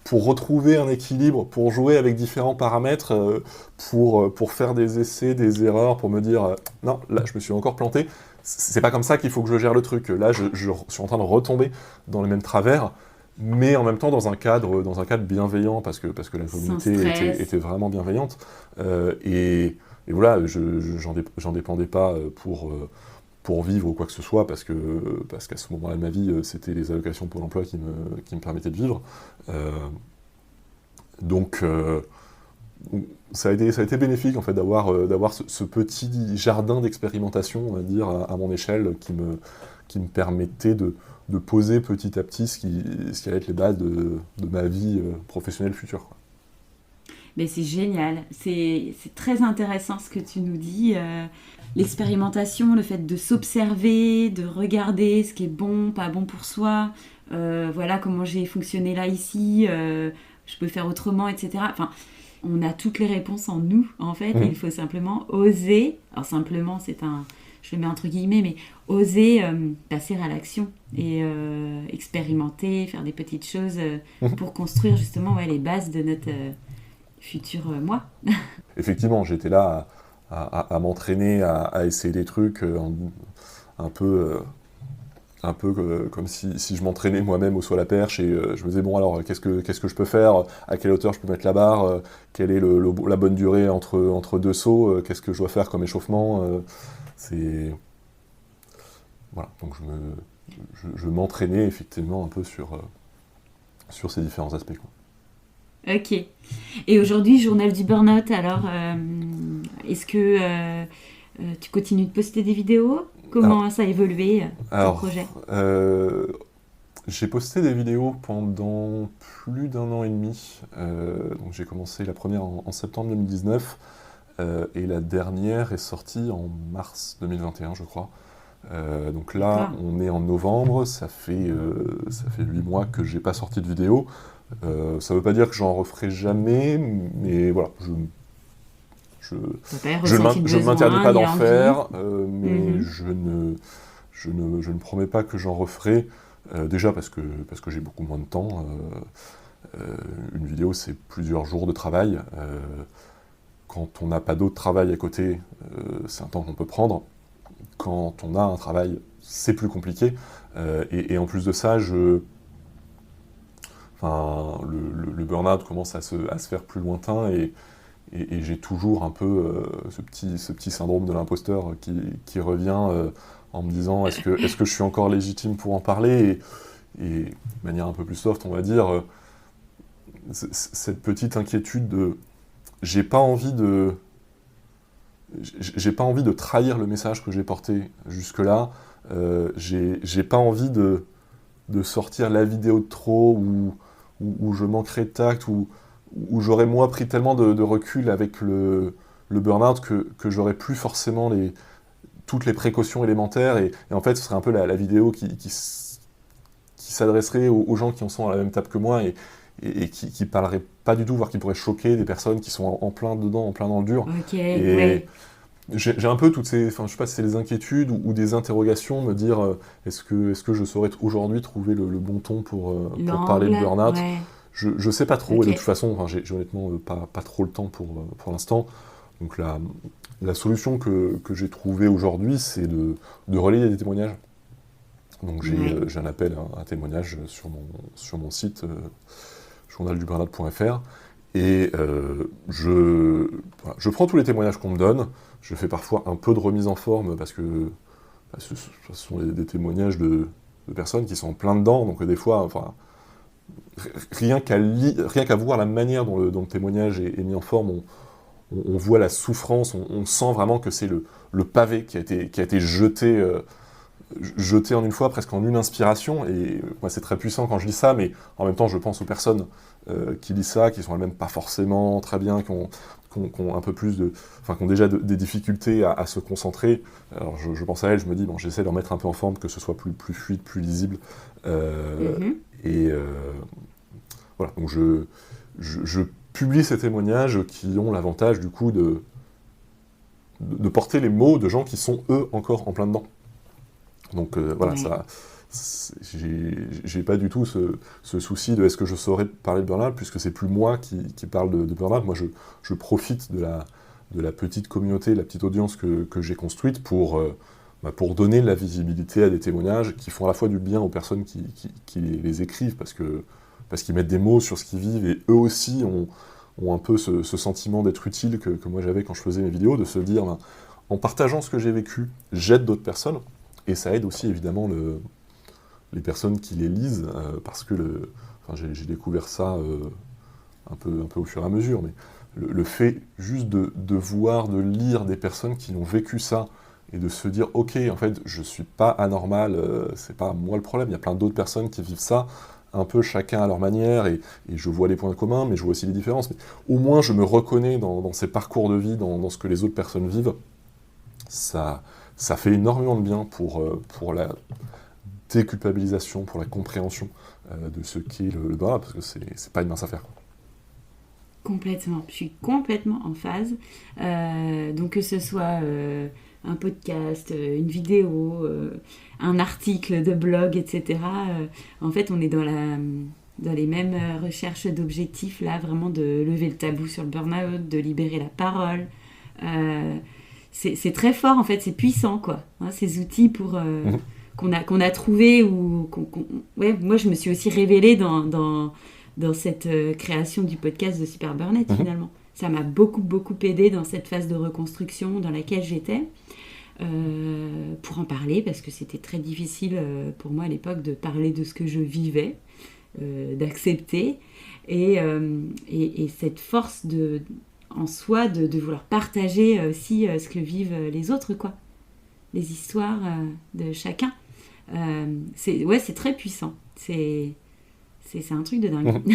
pour retrouver un équilibre, pour jouer avec différents paramètres, pour faire des essais, des erreurs, pour me dire non, là, je me suis encore planté. C'est pas comme ça qu'il faut que je gère le truc. Là, je suis en train de retomber dans les mêmes travers. Mais en même temps dans un cadre bienveillant, parce que la communauté était vraiment bienveillante. Et voilà, j'en dépendais pas pour vivre ou quoi que ce soit, parce qu'à ce moment-là de ma vie, c'était les allocations Pôle emploi qui me permettaient de vivre. Donc ça a été bénéfique en fait d'avoir ce petit jardin d'expérimentation, on va dire, à mon échelle, qui me permettait de poser petit à petit ce qui allait être les bases de ma vie professionnelle future, quoi. Mais c'est génial, c'est très intéressant ce que tu nous dis. L'expérimentation, le fait de s'observer, de regarder ce qui est bon, pas bon pour soi, voilà comment j'ai fonctionné là, ici, je peux faire autrement, etc. Enfin, on a toutes les réponses en nous, en fait, et il faut simplement oser, alors simplement, je le mets entre guillemets, mais oser passer à l'action et expérimenter, faire des petites choses pour construire justement les bases de notre futur moi. Effectivement, j'étais là à m'entraîner, à essayer des trucs un peu comme si je m'entraînais moi-même au saut à la perche, et je me disais bon alors qu'est-ce que je peux faire, à quelle hauteur je peux mettre la barre, quelle est la bonne durée entre 2 sauts, qu'est-ce que je dois faire comme échauffement, voilà, donc je m'entraînais effectivement un peu sur ces différents aspects, quoi. Ok. Et aujourd'hui, journal du burn-out, alors, est-ce que tu continues de poster des vidéos ? Comment ça a évolué, ton projet ? J'ai posté des vidéos pendant plus d'1 an et demi. Donc j'ai commencé la première en septembre 2019, et la dernière est sortie en mars 2021, je crois. Donc là, on est en novembre, ça fait 8 mois que j'ai pas sorti de vidéo. Ça veut pas dire que j'en referai jamais, mais voilà, je ne m'interdis pas d'en faire, mais je ne promets pas que j'en referai, déjà parce que j'ai beaucoup moins de temps. Une vidéo, c'est plusieurs jours de travail. Quand on n'a pas d'autre travail à côté, c'est un temps qu'on peut prendre. Quand on a un travail, c'est plus compliqué. Et en plus de ça, le burn-out commence à se faire plus lointain, et j'ai toujours un peu ce petit syndrome de l'imposteur qui revient en me disant est-ce que je suis encore légitime pour en parler, et de manière un peu plus soft, on va dire, cette petite inquiétude de j'ai pas envie de trahir le message que j'ai porté jusque-là, j'ai pas envie de sortir la vidéo de trop, où je manquerai de tact, où j'aurais moi pris tellement de recul avec le burn-out que j'aurais plus forcément toutes les précautions élémentaires, et en fait ce serait un peu la vidéo qui s'adresserait aux gens qui en sont à la même table que moi, et qui parlerait pas du tout, voire qui pourrait choquer des personnes qui sont en plein dedans, en plein dans le dur. Okay, j'ai un peu toutes ces, enfin, je sais pas si c'est des inquiétudes ou des interrogations, me dire est-ce que je saurais aujourd'hui trouver le bon ton pour parler de L'angle, burn-out? ouais. Je sais pas trop, et Ok. de toute façon, enfin, j'ai honnêtement pas trop le temps pour l'instant. Donc la solution que j'ai trouvée aujourd'hui, c'est de relayer des témoignages. Donc Ouais. j'ai un appel à témoignage sur mon site journalduburnout.fr, et voilà, je prends tous les témoignages qu'on me donne. Je fais parfois un peu de remise en forme parce que ce sont des témoignages de personnes qui sont en plein dedans, donc des fois, enfin, rien qu'à voir la manière dont le témoignage est mis en forme, on voit la souffrance, on sent vraiment que c'est le pavé qui a été jeté en une fois, presque en une inspiration, et moi c'est très puissant quand je lis ça, mais en même temps je pense aux personnes qui lisent ça, qui sont elles-mêmes pas forcément très bien, qui ont un peu plus enfin qui ont déjà des difficultés à se concentrer. Alors je pense à elles, je me dis, bon, j'essaie de leur mettre un peu en forme, que ce soit plus fluide, plus lisible, Mhm. et voilà, donc je publie ces témoignages qui ont l'avantage du coup de porter les mots de gens qui sont eux encore en plein dedans. Donc voilà, Ouais. j'ai pas du tout ce souci de est-ce que je saurais parler de burn-out, puisque c'est plus moi qui parle de burn-out. Moi, je profite de la petite communauté, de la petite audience que j'ai construite pour donner de la visibilité à des témoignages qui font à la fois du bien aux personnes qui les écrivent, parce qu'ils mettent des mots sur ce qu'ils vivent, et eux aussi ont un peu ce sentiment d'être utile que moi j'avais quand je faisais mes vidéos, de se dire, ben, en partageant ce que j'ai vécu, j'aide d'autres personnes. Et ça aide aussi évidemment les personnes qui les lisent, parce que enfin, j'ai découvert ça un peu au fur et à mesure, mais le fait juste de voir, de lire des personnes qui ont vécu ça, et de se dire, ok, en fait, je suis pas anormal, c'est pas moi le problème, il y a plein d'autres personnes qui vivent ça, un peu chacun à leur manière, et je vois les points communs, mais je vois aussi les différences. Mais au moins, je me reconnais dans ces parcours de vie, dans ce que les autres personnes vivent. Ça fait énormément de bien pour la déculpabilisation, pour la compréhension de ce qu'est le burn-out, parce que c'est pas une mince affaire. Complètement. Je suis complètement en phase. Donc que ce soit un podcast, une vidéo, un article de blog, etc. En fait, on est dans les mêmes recherches d'objectifs, là, vraiment de lever le tabou sur le burn-out, de libérer la parole. Euh, c'est très fort, en fait, c'est puissant, quoi. Hein, ces outils Mhm. qu'on a trouvés, ouais, moi, je me suis aussi révélée dans cette création du podcast de Super Burnett, Mhm. finalement. Ça m'a beaucoup, beaucoup aidé dans cette phase de reconstruction dans laquelle j'étais, pour en parler, parce que c'était très difficile pour moi à l'époque de parler de ce que je vivais, d'accepter, et cette force en soi de vouloir partager aussi ce que vivent les autres, quoi. Les histoires de chacun. Ouais, c'est très puissant. C'est un truc de dingue. Mhm.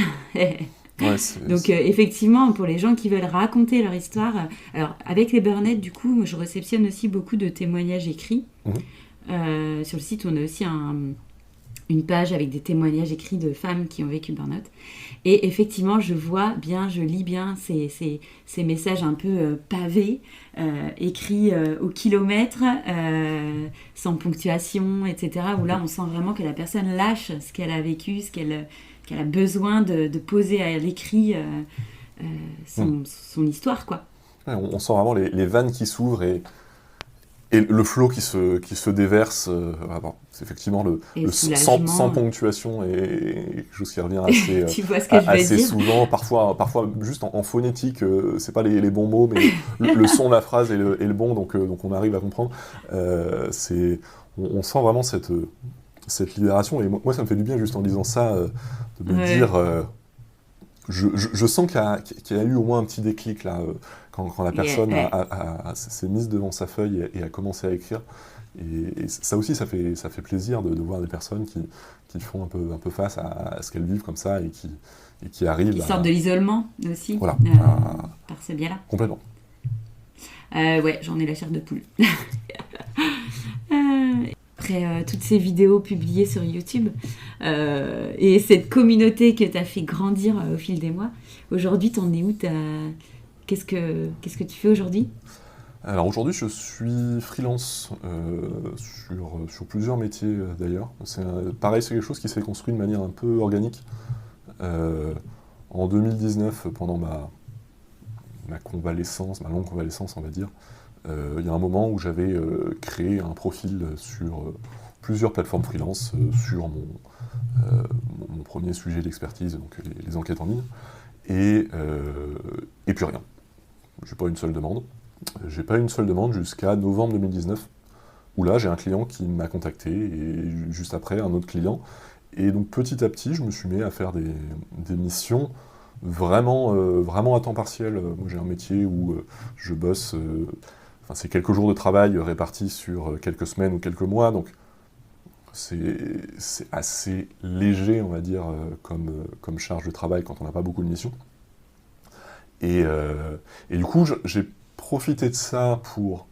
Ouais, Donc effectivement, pour les gens qui veulent raconter leur histoire, alors avec les burn-out, du coup, je réceptionne aussi beaucoup de témoignages écrits. Mhm. Sur le site, on a aussi une page avec des témoignages écrits de femmes qui ont vécu le burn-out. Et effectivement, je lis bien ces messages un peu pavés, écrits au kilomètre, sans ponctuation, etc. Où là, on sent vraiment que la personne lâche ce qu'elle a vécu, qu'elle a besoin de poser à l'écrit Mhm. son histoire, quoi. Ouais, on sent vraiment les vannes qui s'ouvrent, et le flot qui se déverse. Voilà, bon, c'est effectivement Et le sans soulagement. ponctuation, et quelque chose qui revient assez, Tu vois ce que je veux assez dire? souvent, parfois juste en phonétique, c'est pas les bons mots, mais le son de la phrase est le bon, donc on arrive à comprendre. On sent vraiment cette libération, et moi ça me fait du bien juste en lisant ça, de me Ouais. dire, je sens qu'il y a eu au moins un petit déclic là, quand la Yeah, personne ouais. s'est mise devant sa feuille et a commencé à écrire. Et ça aussi, ça fait plaisir de voir des personnes qui font un peu face à ce qu'elles vivent comme ça, et qui arrivent Qui sortent de à... l'isolement aussi, Voilà, par ce biais-là. complètement. Ouais, j'en ai la chair de poule. Après toutes ces vidéos publiées sur YouTube et cette communauté que tu as fait grandir au fil des mois, aujourd'hui, t'en es où? Qu'est-ce que tu fais aujourd'hui? Alors aujourd'hui, je suis freelance sur plusieurs métiers d'ailleurs. Pareil, c'est quelque chose qui s'est construit de manière un peu organique. Euh, En 2019, pendant ma convalescence, ma longue convalescence, on va dire, il y a un moment où j'avais créé un profil sur plusieurs plateformes freelance sur mon premier sujet d'expertise, donc les enquêtes en ligne, et puis rien. J'ai pas une seule demande. J'ai pas une seule demande jusqu'à novembre 2019, où là j'ai un client qui m'a contacté, et juste après un autre client. Et donc petit à petit, je me suis mis à faire des missions vraiment à temps partiel. Moi j'ai un métier où je bosse, enfin c'est quelques jours de travail répartis sur quelques semaines ou quelques mois, donc c'est assez léger, on va dire, comme charge de travail quand on n'a pas beaucoup de missions. Et du coup, j'ai profité de ça pour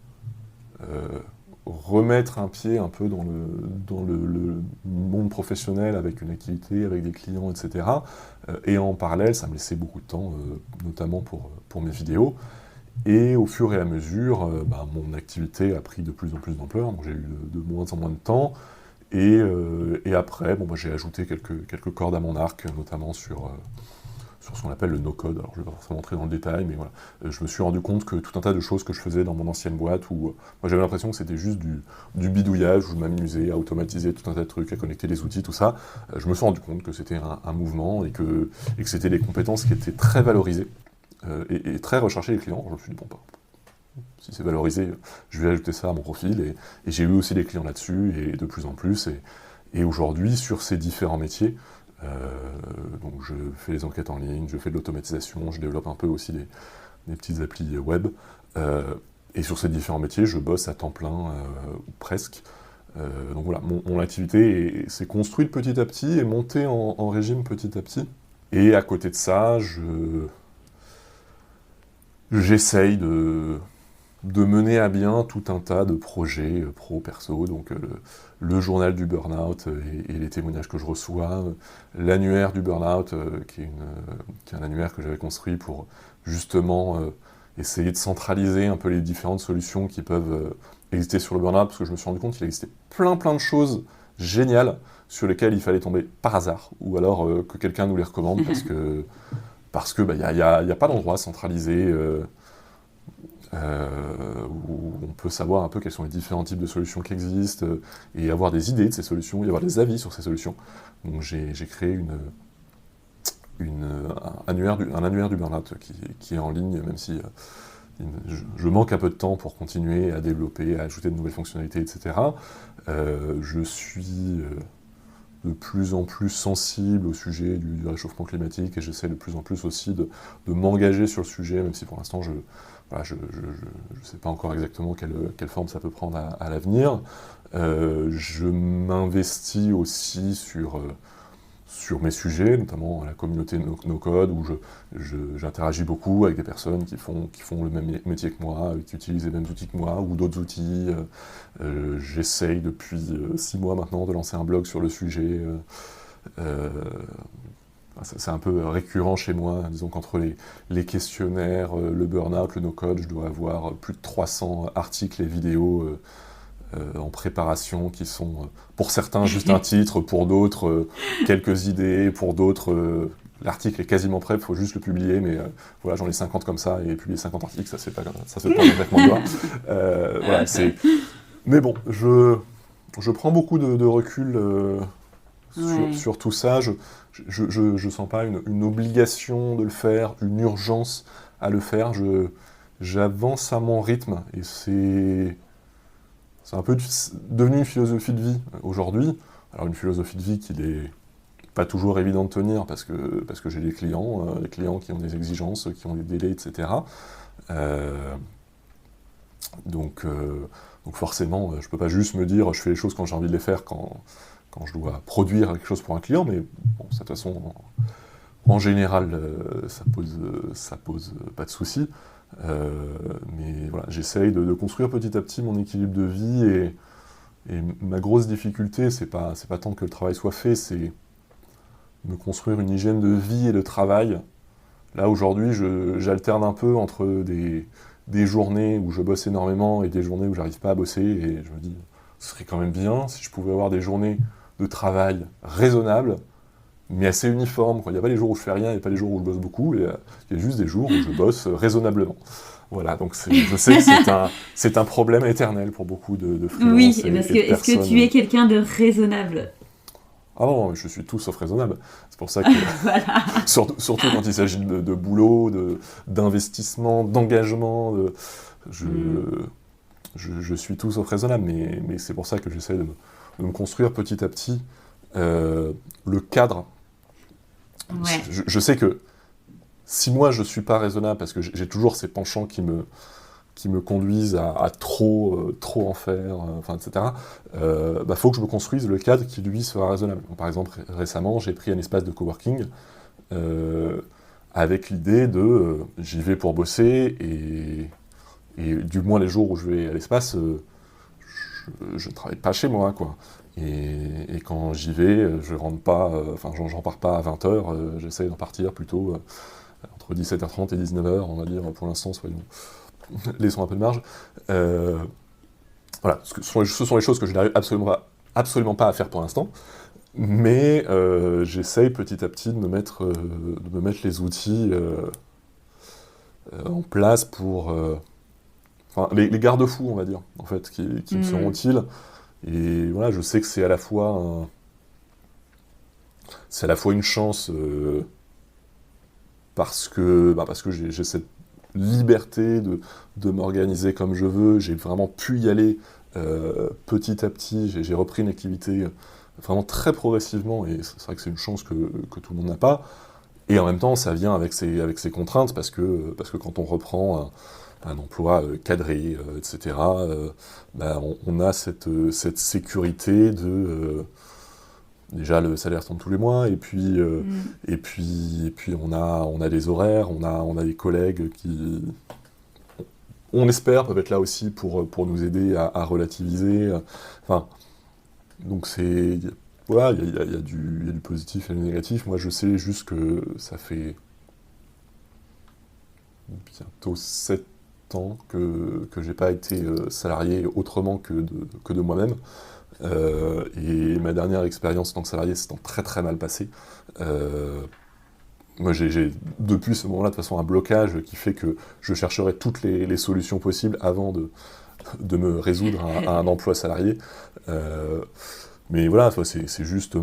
euh, remettre un pied un peu dans le monde professionnel avec une activité, avec des clients, etc. Et en parallèle, ça me laissait beaucoup de temps, notamment pour mes vidéos. Et au fur et à mesure, mon activité a pris de plus en plus d'ampleur, donc j'ai eu de moins en moins de temps. Et après, j'ai ajouté quelques cordes à mon arc, notamment sur ce qu'on appelle le no-code. Alors je ne vais pas forcément entrer dans le détail, mais voilà. Je me suis rendu compte que tout un tas de choses que je faisais dans mon ancienne boîte, où moi j'avais l'impression que c'était juste du bidouillage, où je m'amusais à automatiser tout un tas de trucs, à connecter les outils, tout ça. Je me suis rendu compte que c'était un mouvement et que c'était des compétences qui étaient très valorisées et très recherchées des clients. Je me suis dit, bon, si c'est valorisé, je vais ajouter ça à mon profil. Et j'ai eu aussi des clients là-dessus, et de plus en plus. Et aujourd'hui, sur ces différents métiers, donc je fais les enquêtes en ligne, je fais de l'automatisation, je développe un peu aussi des petites applis web. Et sur ces différents métiers, je bosse à temps plein, ou presque. Donc voilà, mon activité s'est construite petit à petit et montée en régime petit à petit. Et à côté de ça, j'essaye de mener à bien tout un tas de projets pro-perso, donc le journal du burn-out et les témoignages que je reçois, l'annuaire du burn-out, qui est un annuaire que j'avais construit pour justement essayer de centraliser un peu les différentes solutions qui peuvent exister sur le burn-out, parce que je me suis rendu compte qu'il existait plein de choses géniales sur lesquelles il fallait tomber par hasard, ou alors que quelqu'un nous les recommande, parce que y a pas d'endroit centralisé où on peut savoir un peu quels sont les différents types de solutions qui existent, et avoir des idées de ces solutions, et avoir des avis sur ces solutions. Donc j'ai créé un annuaire du burn-out qui est en ligne, même si je manque un peu de temps pour continuer à développer, à ajouter de nouvelles fonctionnalités, etc. Je suis de plus en plus sensible au sujet du réchauffement climatique, et j'essaie de plus en plus aussi de m'engager sur le sujet, même si pour l'instant je ne sais pas encore exactement quelle forme ça peut prendre à l'avenir. Je m'investis aussi sur mes sujets, notamment la communauté No-Code, où j'interagis beaucoup avec des personnes qui font le même métier que moi, qui utilisent les mêmes outils que moi, ou d'autres outils. J'essaye depuis 6 mois maintenant de lancer un blog sur le sujet. C'est un peu récurrent chez moi, disons qu'entre les questionnaires, le burn-out, le no-code, je dois avoir plus de 300 articles et vidéos en préparation, qui sont, pour certains, juste un titre, pour d'autres, quelques idées, pour d'autres, l'article est quasiment prêt, il faut juste le publier, mais voilà, j'en ai 50 comme ça, et publier 50 articles, ça se fait pas d'un claquement de doigts. Voilà, mais bon, je prends beaucoup de recul sur tout ça. Je sens pas une obligation de le faire, une urgence à le faire. J'avance à mon rythme, et c'est un peu devenu une philosophie de vie aujourd'hui. Alors une philosophie de vie qui n'est pas toujours évident de tenir, parce que j'ai des clients qui ont des exigences, qui ont des délais, etc. Donc forcément, je peux pas juste me dire je fais les choses quand j'ai envie de les faire, quand je dois produire quelque chose pour un client, mais bon, de toute façon, en général, ça pose pas de soucis. Mais voilà, j'essaye de construire petit à petit mon équilibre de vie, et ma grosse difficulté, c'est pas tant que le travail soit fait, c'est me construire une hygiène de vie et de travail. Là, aujourd'hui, j'alterne un peu entre des journées où je bosse énormément et des journées où j'arrive pas à bosser, et je me dis, ce serait quand même bien si je pouvais avoir des journées de travail raisonnables, mais assez uniformes, quoi. Il n'y a pas les jours où je fais rien, il n'y a pas les jours où je bosse beaucoup, il y a juste des jours où je bosse raisonnablement. Voilà, donc je sais que c'est un problème éternel pour beaucoup de Oui, freelances parce et que de est-ce que personnes. tu es quelqu'un de raisonnable? Ah non, je suis tout sauf raisonnable. C'est pour ça que, Voilà. surtout quand il s'agit de boulot, d'investissement, d'engagement, je, Mm. je suis tout sauf raisonnable, mais c'est pour ça que j'essaie de me construire petit à petit le cadre. Ouais. Je sais que si moi je suis pas raisonnable, parce que j'ai toujours ces penchants qui me conduisent à trop en faire, enfin, etc., faut que je me construise le cadre qui, lui, sera raisonnable. Donc, par exemple, récemment, j'ai pris un espace de coworking euh, avec l'idée de j'y vais pour bosser, et du moins les jours où je vais à l'espace, je ne travaille pas chez moi, quoi. Et quand j'y vais, je rentre pas, j'en pars pas à 20h, j'essaie d'en partir plutôt entre 17h30 et 19h, on va dire, pour l'instant, laissons un peu de marge. Voilà, ce sont les choses que je n'arrive absolument pas à faire pour l'instant, mais j'essaye petit à petit de me mettre les outils en place pour... les garde-fous, on va dire, en fait, qui me seront Mm. utiles. Et voilà, je sais que c'est à la fois une chance parce que j'ai cette liberté de m'organiser comme je veux, j'ai vraiment pu y aller petit à petit, j'ai repris une activité vraiment très progressivement, et c'est vrai que c'est une chance que tout le monde n'a pas, et en même temps ça vient avec ses contraintes, parce que quand on reprend un emploi cadré, etc., on a cette sécurité déjà, le salaire tombe tous les mois, et puis, Mm. on a des horaires, on a des collègues qui, on espère, peuvent être là aussi pour nous aider à relativiser. Enfin, donc voilà, il y a du positif et du négatif. Moi, je sais juste que ça fait bientôt 7 ans que j'ai pas été salarié autrement que de moi-même. Et ma dernière expérience en tant que salarié s'étant très très mal passée. Moi, j'ai depuis ce moment-là, de toute façon, un blocage qui fait que je chercherai toutes les solutions possibles avant de me résoudre à un emploi salarié. Mais voilà, c'est juste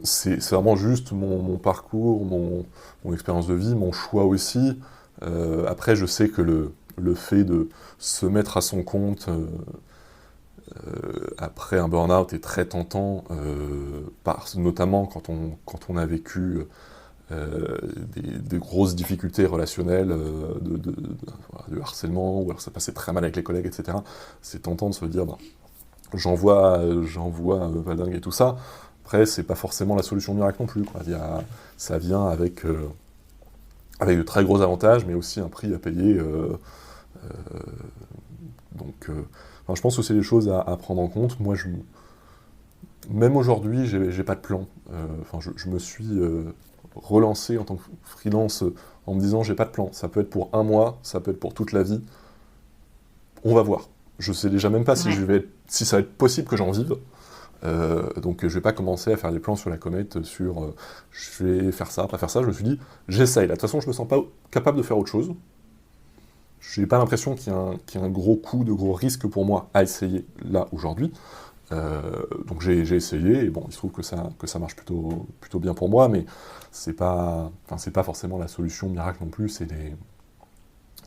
c'est vraiment juste mon parcours, mon expérience de vie, mon choix aussi. Après, je sais que le fait de se mettre à son compte après un burn-out est très tentant, notamment quand on a vécu des grosses difficultés relationnelles, voilà, de harcèlement, ou alors ça passait très mal avec les collègues, etc. C'est tentant de se dire, bah, j'envoie Valdingue et tout ça. Après, c'est pas forcément la solution miracle non plus, quoi. Ça vient avec de très gros avantages, mais aussi un prix à payer. Donc, je pense que c'est des choses à prendre en compte. Moi, même aujourd'hui, j'ai pas de plan. Je me suis relancé en tant que freelance en me disant, j'ai pas de plan. Ça peut être pour un mois, ça peut être pour toute la vie. On va voir. Je sais déjà même pas Ouais. si ça va être possible que j'en vive. Donc je vais pas commencer à faire des plans sur la comète sur je vais faire ça, pas faire ça. Je me suis dit, j'essaye. Là, de toute façon, je me sens pas capable de faire autre chose. J'ai pas l'impression qu'il y a un gros coup, de gros risque pour moi à essayer là aujourd'hui. Donc j'ai essayé, et bon, il se trouve que ça marche plutôt bien pour moi, mais c'est pas forcément la solution miracle non plus. C'est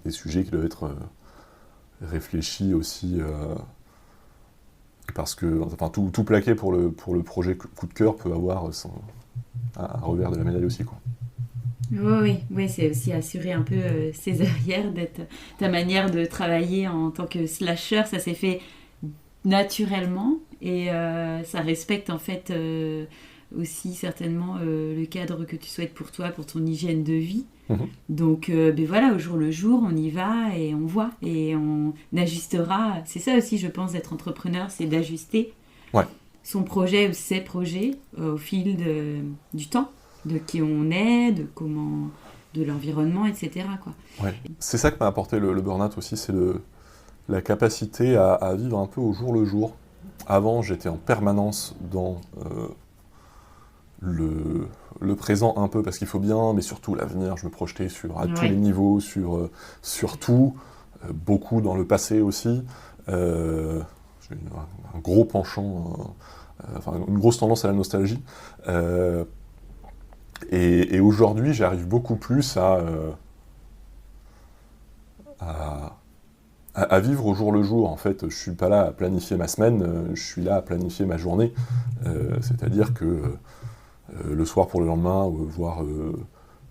des sujets qui doivent être réfléchis aussi, parce que tout plaquer pour le projet coup de cœur peut avoir un revers de la médaille aussi, quoi. Oui, oui, oui, c'est aussi assurer un peu ses arrières, d'être ta manière de travailler en tant que slasher, ça s'est fait naturellement et ça respecte en fait aussi certainement le cadre que tu souhaites pour toi, pour ton hygiène de vie. Mhm. Donc ben voilà, au jour le jour, on y va et on voit et on ajustera. C'est ça aussi, je pense, d'être entrepreneur, c'est d'ajuster Ouais. son projet ou ses projets au fil du temps, de qui on est, de comment de l'environnement, etc., quoi. Ouais. C'est ça que m'a apporté le burn-out aussi, c'est la capacité à vivre un peu au jour le jour. Avant, j'étais en permanence dans le présent un peu, parce qu'il faut bien, mais surtout l'avenir, je me projetais à tous les niveaux, sur tout, beaucoup dans le passé aussi. J'ai un gros penchant, une grosse tendance à la nostalgie. Et aujourd'hui, j'arrive beaucoup plus à vivre au jour le jour. En fait, je suis pas là à planifier ma semaine, je suis là à planifier ma journée. C'est-à-dire que le soir pour le lendemain, voire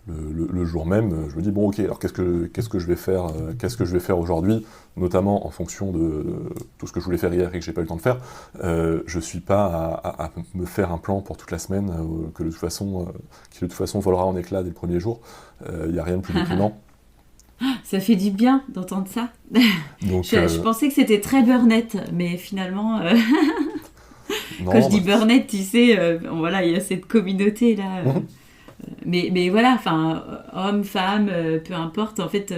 le jour même, je me dis bon ok, alors qu'est-ce que je vais faire aujourd'hui, notamment en fonction de tout ce que je voulais faire hier et que j'ai pas eu le temps de faire. Je suis pas à me faire un plan pour toute la semaine qui de toute façon volera en éclats dès le premier jour. Il n'y a rien de plus déprimant. Ça fait du bien d'entendre ça. Donc, je pensais que c'était très burn-out, mais finalement, non, quand je dis burn-out, tu sais, voilà, il y a cette communauté là. Mais voilà, enfin, homme, femme, peu importe, en fait,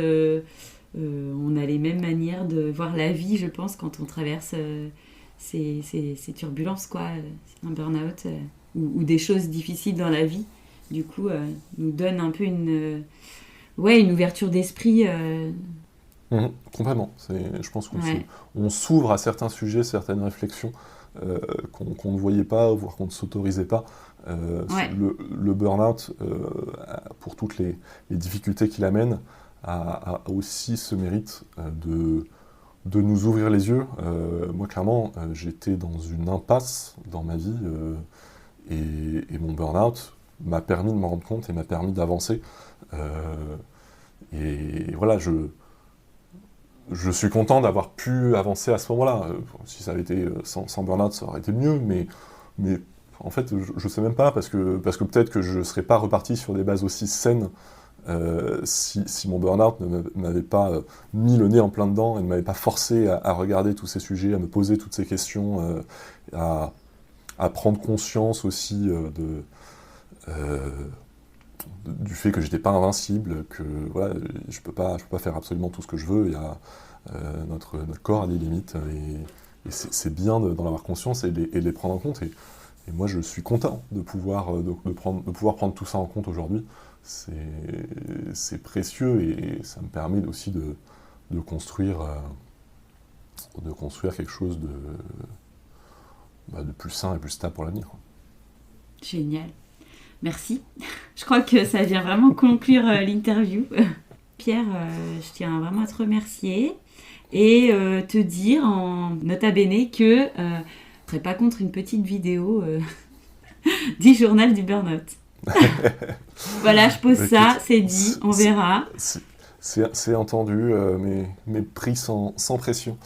on a les mêmes manières de voir la vie, je pense, quand on traverse ces turbulences, quoi, un burn-out ou des choses difficiles dans la vie. Du coup, nous donne un peu une ouverture d'esprit. Complètement. Je pense qu'on s'ouvre à certains sujets, certaines réflexions qu'on ne voyait pas, voire qu'on ne s'autorisait pas. Le burn-out, pour toutes les difficultés qu'il amène, a aussi ce mérite de nous ouvrir les yeux. Moi, clairement, j'étais dans une impasse dans ma vie, et mon burn-out m'a permis de m'en rendre compte et m'a permis d'avancer. Et voilà, je suis content d'avoir pu avancer à ce moment-là. Si ça avait été sans burn-out, ça aurait été mieux, mais en fait, je sais même pas, parce que peut-être que je serais pas reparti sur des bases aussi saines si mon burn-out ne m'avait pas mis le nez en plein dedans et ne m'avait pas forcé à regarder tous ces sujets, à me poser toutes ces questions, à prendre conscience aussi du fait que j'étais pas invincible, que voilà, je peux pas faire absolument tout ce que je veux. Il y a notre corps a des limites, et c'est bien d'en avoir conscience et de les prendre en compte. Et moi, je suis content de pouvoir prendre tout ça en compte aujourd'hui. C'est précieux, et ça me permet aussi de construire quelque chose de plus sain et plus stable pour l'avenir. Génial. Merci. Je crois que ça vient vraiment conclure l'interview. Pierre, je tiens vraiment à te remercier et te dire en nota bene que je ne serais pas contre une petite vidéo du journal du burn-out. Voilà, je pose ça, c'est dit, on verra. C'est entendu, mais pris sans pression.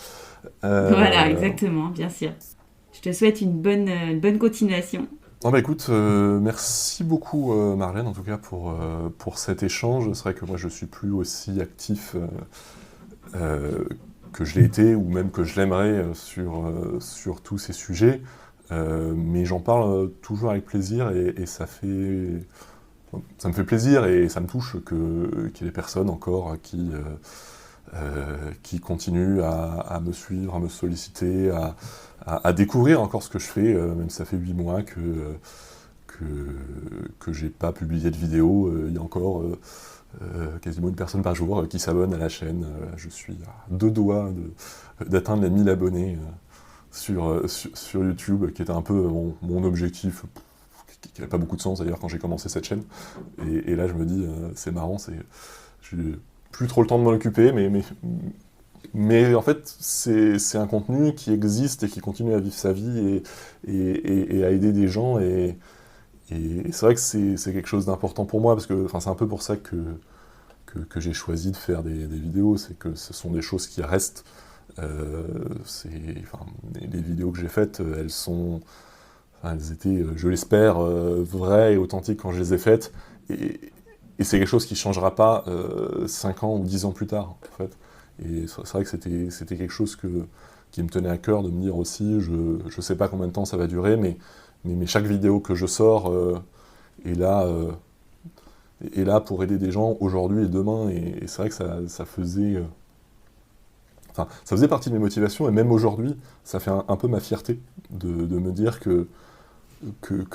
Voilà, exactement, bien sûr. Je te souhaite une bonne continuation. Écoute, merci beaucoup Marlène, en tout cas pour cet échange. C'est vrai que moi je suis plus aussi actif que je l'ai été, ou même que je l'aimerais sur tous ces sujets, mais j'en parle toujours avec plaisir, et ça me fait plaisir et ça me touche qu'il y ait des personnes encore qui continuent à me suivre, à me solliciter, à découvrir encore ce que je fais, même si ça fait 8 mois que j'ai pas publié de vidéo. Il y a encore quasiment une personne par jour qui s'abonne à la chaîne. Je suis à 2 doigts d'atteindre les 1000 abonnés sur YouTube, qui était un peu mon objectif, qui n'avait pas beaucoup de sens d'ailleurs quand j'ai commencé cette chaîne. Et là je me dis, c'est marrant, j'ai plus trop le temps de m'en occuper, mais en fait, c'est un contenu qui existe et qui continue à vivre sa vie et à aider des gens. Et c'est vrai que c'est quelque chose d'important pour moi, parce que c'est un peu pour ça que j'ai choisi de faire des vidéos. C'est que ce sont des choses qui restent. Les vidéos que j'ai faites, elles étaient, je l'espère, vraies et authentiques quand je les ai faites. Et c'est quelque chose qui ne changera pas 5 ans ou 10 ans plus tard, en fait. Et c'est vrai que c'était quelque chose qui me tenait à cœur de me dire aussi, je ne sais pas combien de temps ça va durer, mais chaque vidéo que je sors est là est là pour aider des gens aujourd'hui et demain, et c'est vrai que ça faisait... Enfin, ça faisait partie de mes motivations, et même aujourd'hui, ça fait un peu ma fierté de me dire que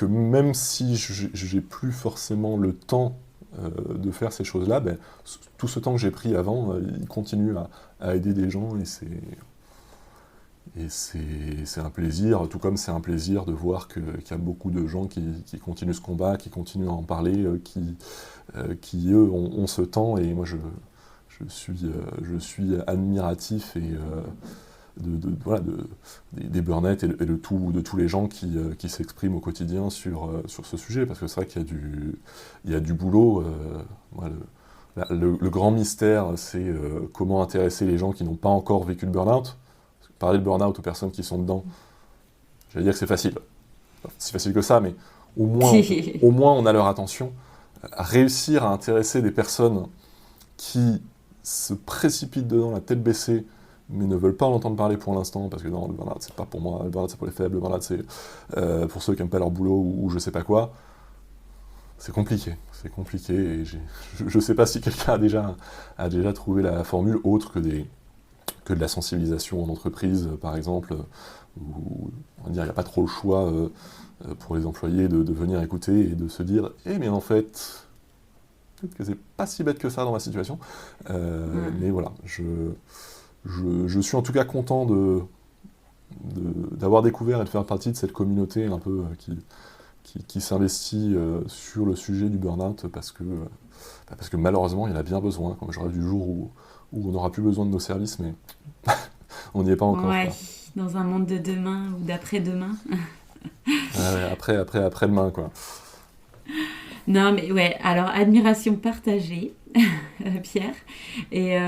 même si j'ai plus forcément le temps de faire ces choses-là, ben, tout ce temps que j'ai pris avant, il continue à aider des gens, et c'est un plaisir, tout comme c'est un plaisir de voir qu'il y a beaucoup de gens qui continuent ce combat, qui continuent à en parler, qui eux, ont ce temps, et moi je suis admiratif voilà, des burn-out et de tous les gens qui s'expriment au quotidien sur ce sujet, parce que c'est vrai qu'il y a du boulot. Voilà, le grand mystère, c'est comment intéresser les gens qui n'ont pas encore vécu le burn-out. Parler de burn-out aux personnes qui sont dedans, j'allais dire que c'est facile. C'est facile que ça, mais au moins on a leur attention. Réussir à intéresser des personnes qui se précipitent dedans la tête baissée, mais ne veulent pas en entendre parler pour l'instant, parce que non, le burn-out c'est pas pour moi, le burn-out c'est pour les faibles, le burn-out c'est pour ceux qui n'aiment pas leur boulot ou je sais pas quoi. C'est compliqué, et je sais pas si quelqu'un a déjà trouvé la formule autre que de la sensibilisation en entreprise, par exemple, où on va dire il n'y a pas trop le choix pour les employés de venir écouter et de se dire « Eh mais en fait, peut-être que c'est pas si bête que ça dans ma situation. » Mais voilà, je suis en tout cas content d'avoir découvert et de faire partie de cette communauté un peu qui s'investit sur le sujet du burn-out, parce que malheureusement il y en a bien besoin, comme j'aurai du jour où on n'aura plus besoin de nos services, mais on n'y est pas encore. Ouais, dans un monde de demain ou d'après-demain. Après-demain, quoi. Non, mais ouais, alors admiration partagée, Pierre. Et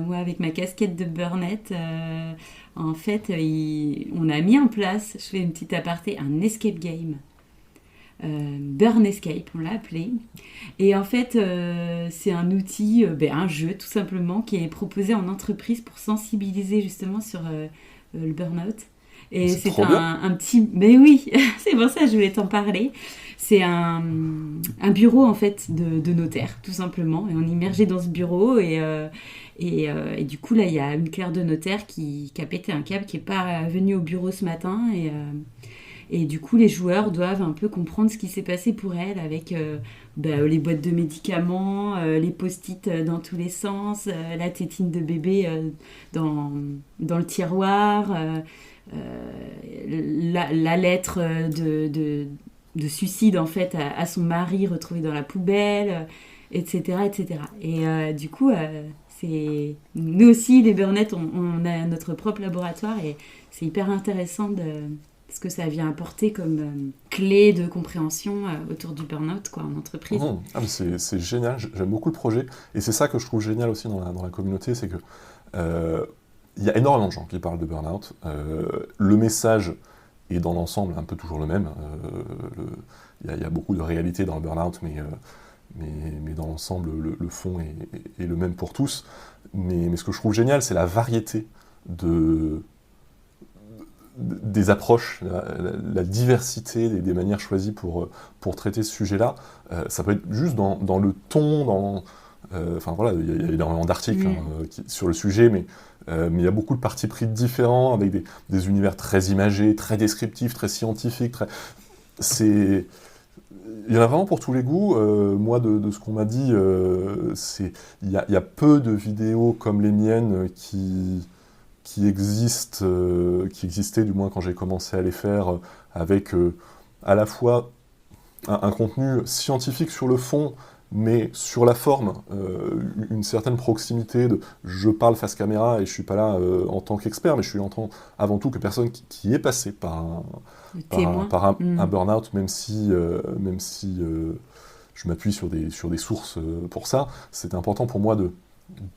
moi, avec ma casquette de burn-out, en fait, on a mis en place, je fais une petite aparté, un escape game. Burn Escape, on l'a appelé. Et en fait, c'est un outil, un jeu tout simplement, qui est proposé en entreprise pour sensibiliser justement sur le burn-out. Et c'est un petit... Mais oui, c'est pour ça que je voulais t'en parler. C'est un bureau en fait de notaire, tout simplement. Et on est immergé dans ce bureau et du coup, là, il y a une clerc de notaire qui a pété un câble, qui n'est pas venue au bureau ce matin. Et du coup, les joueurs doivent un peu comprendre ce qui s'est passé pour elle avec les boîtes de médicaments, les post-it dans tous les sens, la tétine de bébé dans le tiroir, la lettre de suicide en fait à son mari retrouvée dans la poubelle, etc., etc. Et du coup, nous aussi, les burnettes, on a notre propre laboratoire et c'est hyper intéressant ce que ça vient apporter comme clé de compréhension autour du burn-out en entreprise. Ah, c'est génial, j'aime beaucoup le projet, et c'est ça que je trouve génial aussi dans la communauté, c'est que il y a énormément de gens qui parlent de burn-out. Le message est dans l'ensemble un peu toujours le même. Il y a beaucoup de réalité dans le burn-out, mais dans l'ensemble, le fond est le même pour tous. Mais ce que je trouve génial, c'est la variété des approches, la diversité des manières choisies pour traiter ce sujet-là. Ça peut être juste dans le ton, enfin voilà, il y a énormément d'articles sur le sujet, mais il y a beaucoup de partis pris différents, avec des univers très imagés, très descriptifs, très scientifiques. Il y en a vraiment pour tous les goûts. Moi, de ce qu'on m'a dit, il y a peu de vidéos comme les miennes qui existaient du moins quand j'ai commencé à les faire, avec à la fois un contenu scientifique sur le fond, mais sur la forme, une certaine proximité je parle face caméra et je suis pas là en tant qu'expert, mais je suis avant tout que personne qui est passé par un burn-out, même si je m'appuie sur des sources pour ça. C'est important pour moi de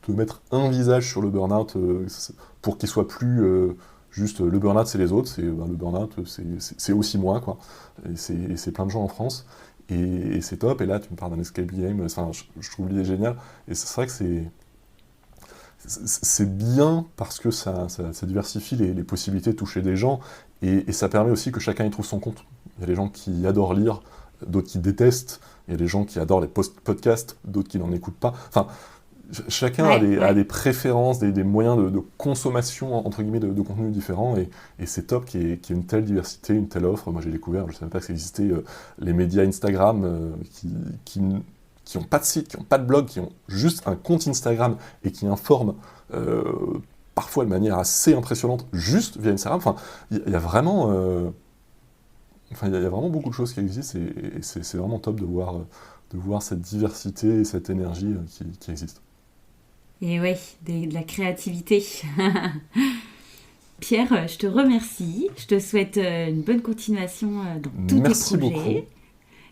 mettre un visage sur le burn-out pour qu'il soit plus juste le burn-out c'est les autres, le burn-out c'est aussi moi, quoi. Et c'est plein de gens en France. Et c'est top, et là tu me parles d'un escape game, enfin, je trouve l'idée géniale, et c'est vrai que c'est bien parce que ça diversifie les possibilités de toucher des gens, et ça permet aussi que chacun y trouve son compte. Il y a des gens qui adorent lire, d'autres qui détestent, il y a des gens qui adorent les podcasts, d'autres qui n'en écoutent pas. Enfin, chacun a des préférences, des moyens de consommation, entre guillemets, de contenu différents, et c'est top qu'il y ait une telle diversité, une telle offre. Moi j'ai découvert, je ne savais pas que ça existait, les médias Instagram qui n'ont pas de site, qui n'ont pas de blog, qui ont juste un compte Instagram et qui informent parfois de manière assez impressionnante juste via Instagram. Enfin, il y a vraiment... il y a vraiment beaucoup de choses qui existent, et c'est vraiment top de voir cette diversité et cette énergie qui existe. Et oui, de la créativité. Pierre, je te remercie. Je te souhaite une bonne continuation dans tous tes projets. Merci beaucoup.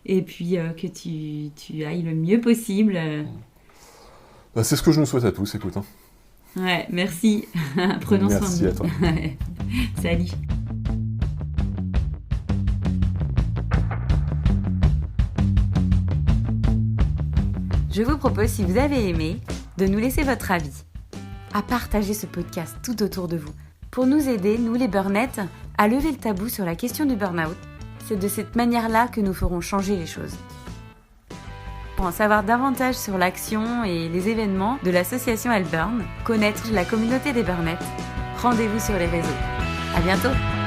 Et puis que tu ailles le mieux possible. C'est ce que je nous souhaite à tous, écoute. Ouais, merci. Prenons soin de nous. Merci à toi. Salut. Je vous propose, si vous avez aimé, de nous laisser votre avis, à partager ce podcast tout autour de vous, pour nous aider, nous les burnettes, à lever le tabou sur la question du burn-out. C'est de cette manière-là que nous ferons changer les choses. Pour en savoir davantage sur l'action et les événements de l'association Helburn, connaître la communauté des burnettes, rendez-vous sur les réseaux. À bientôt!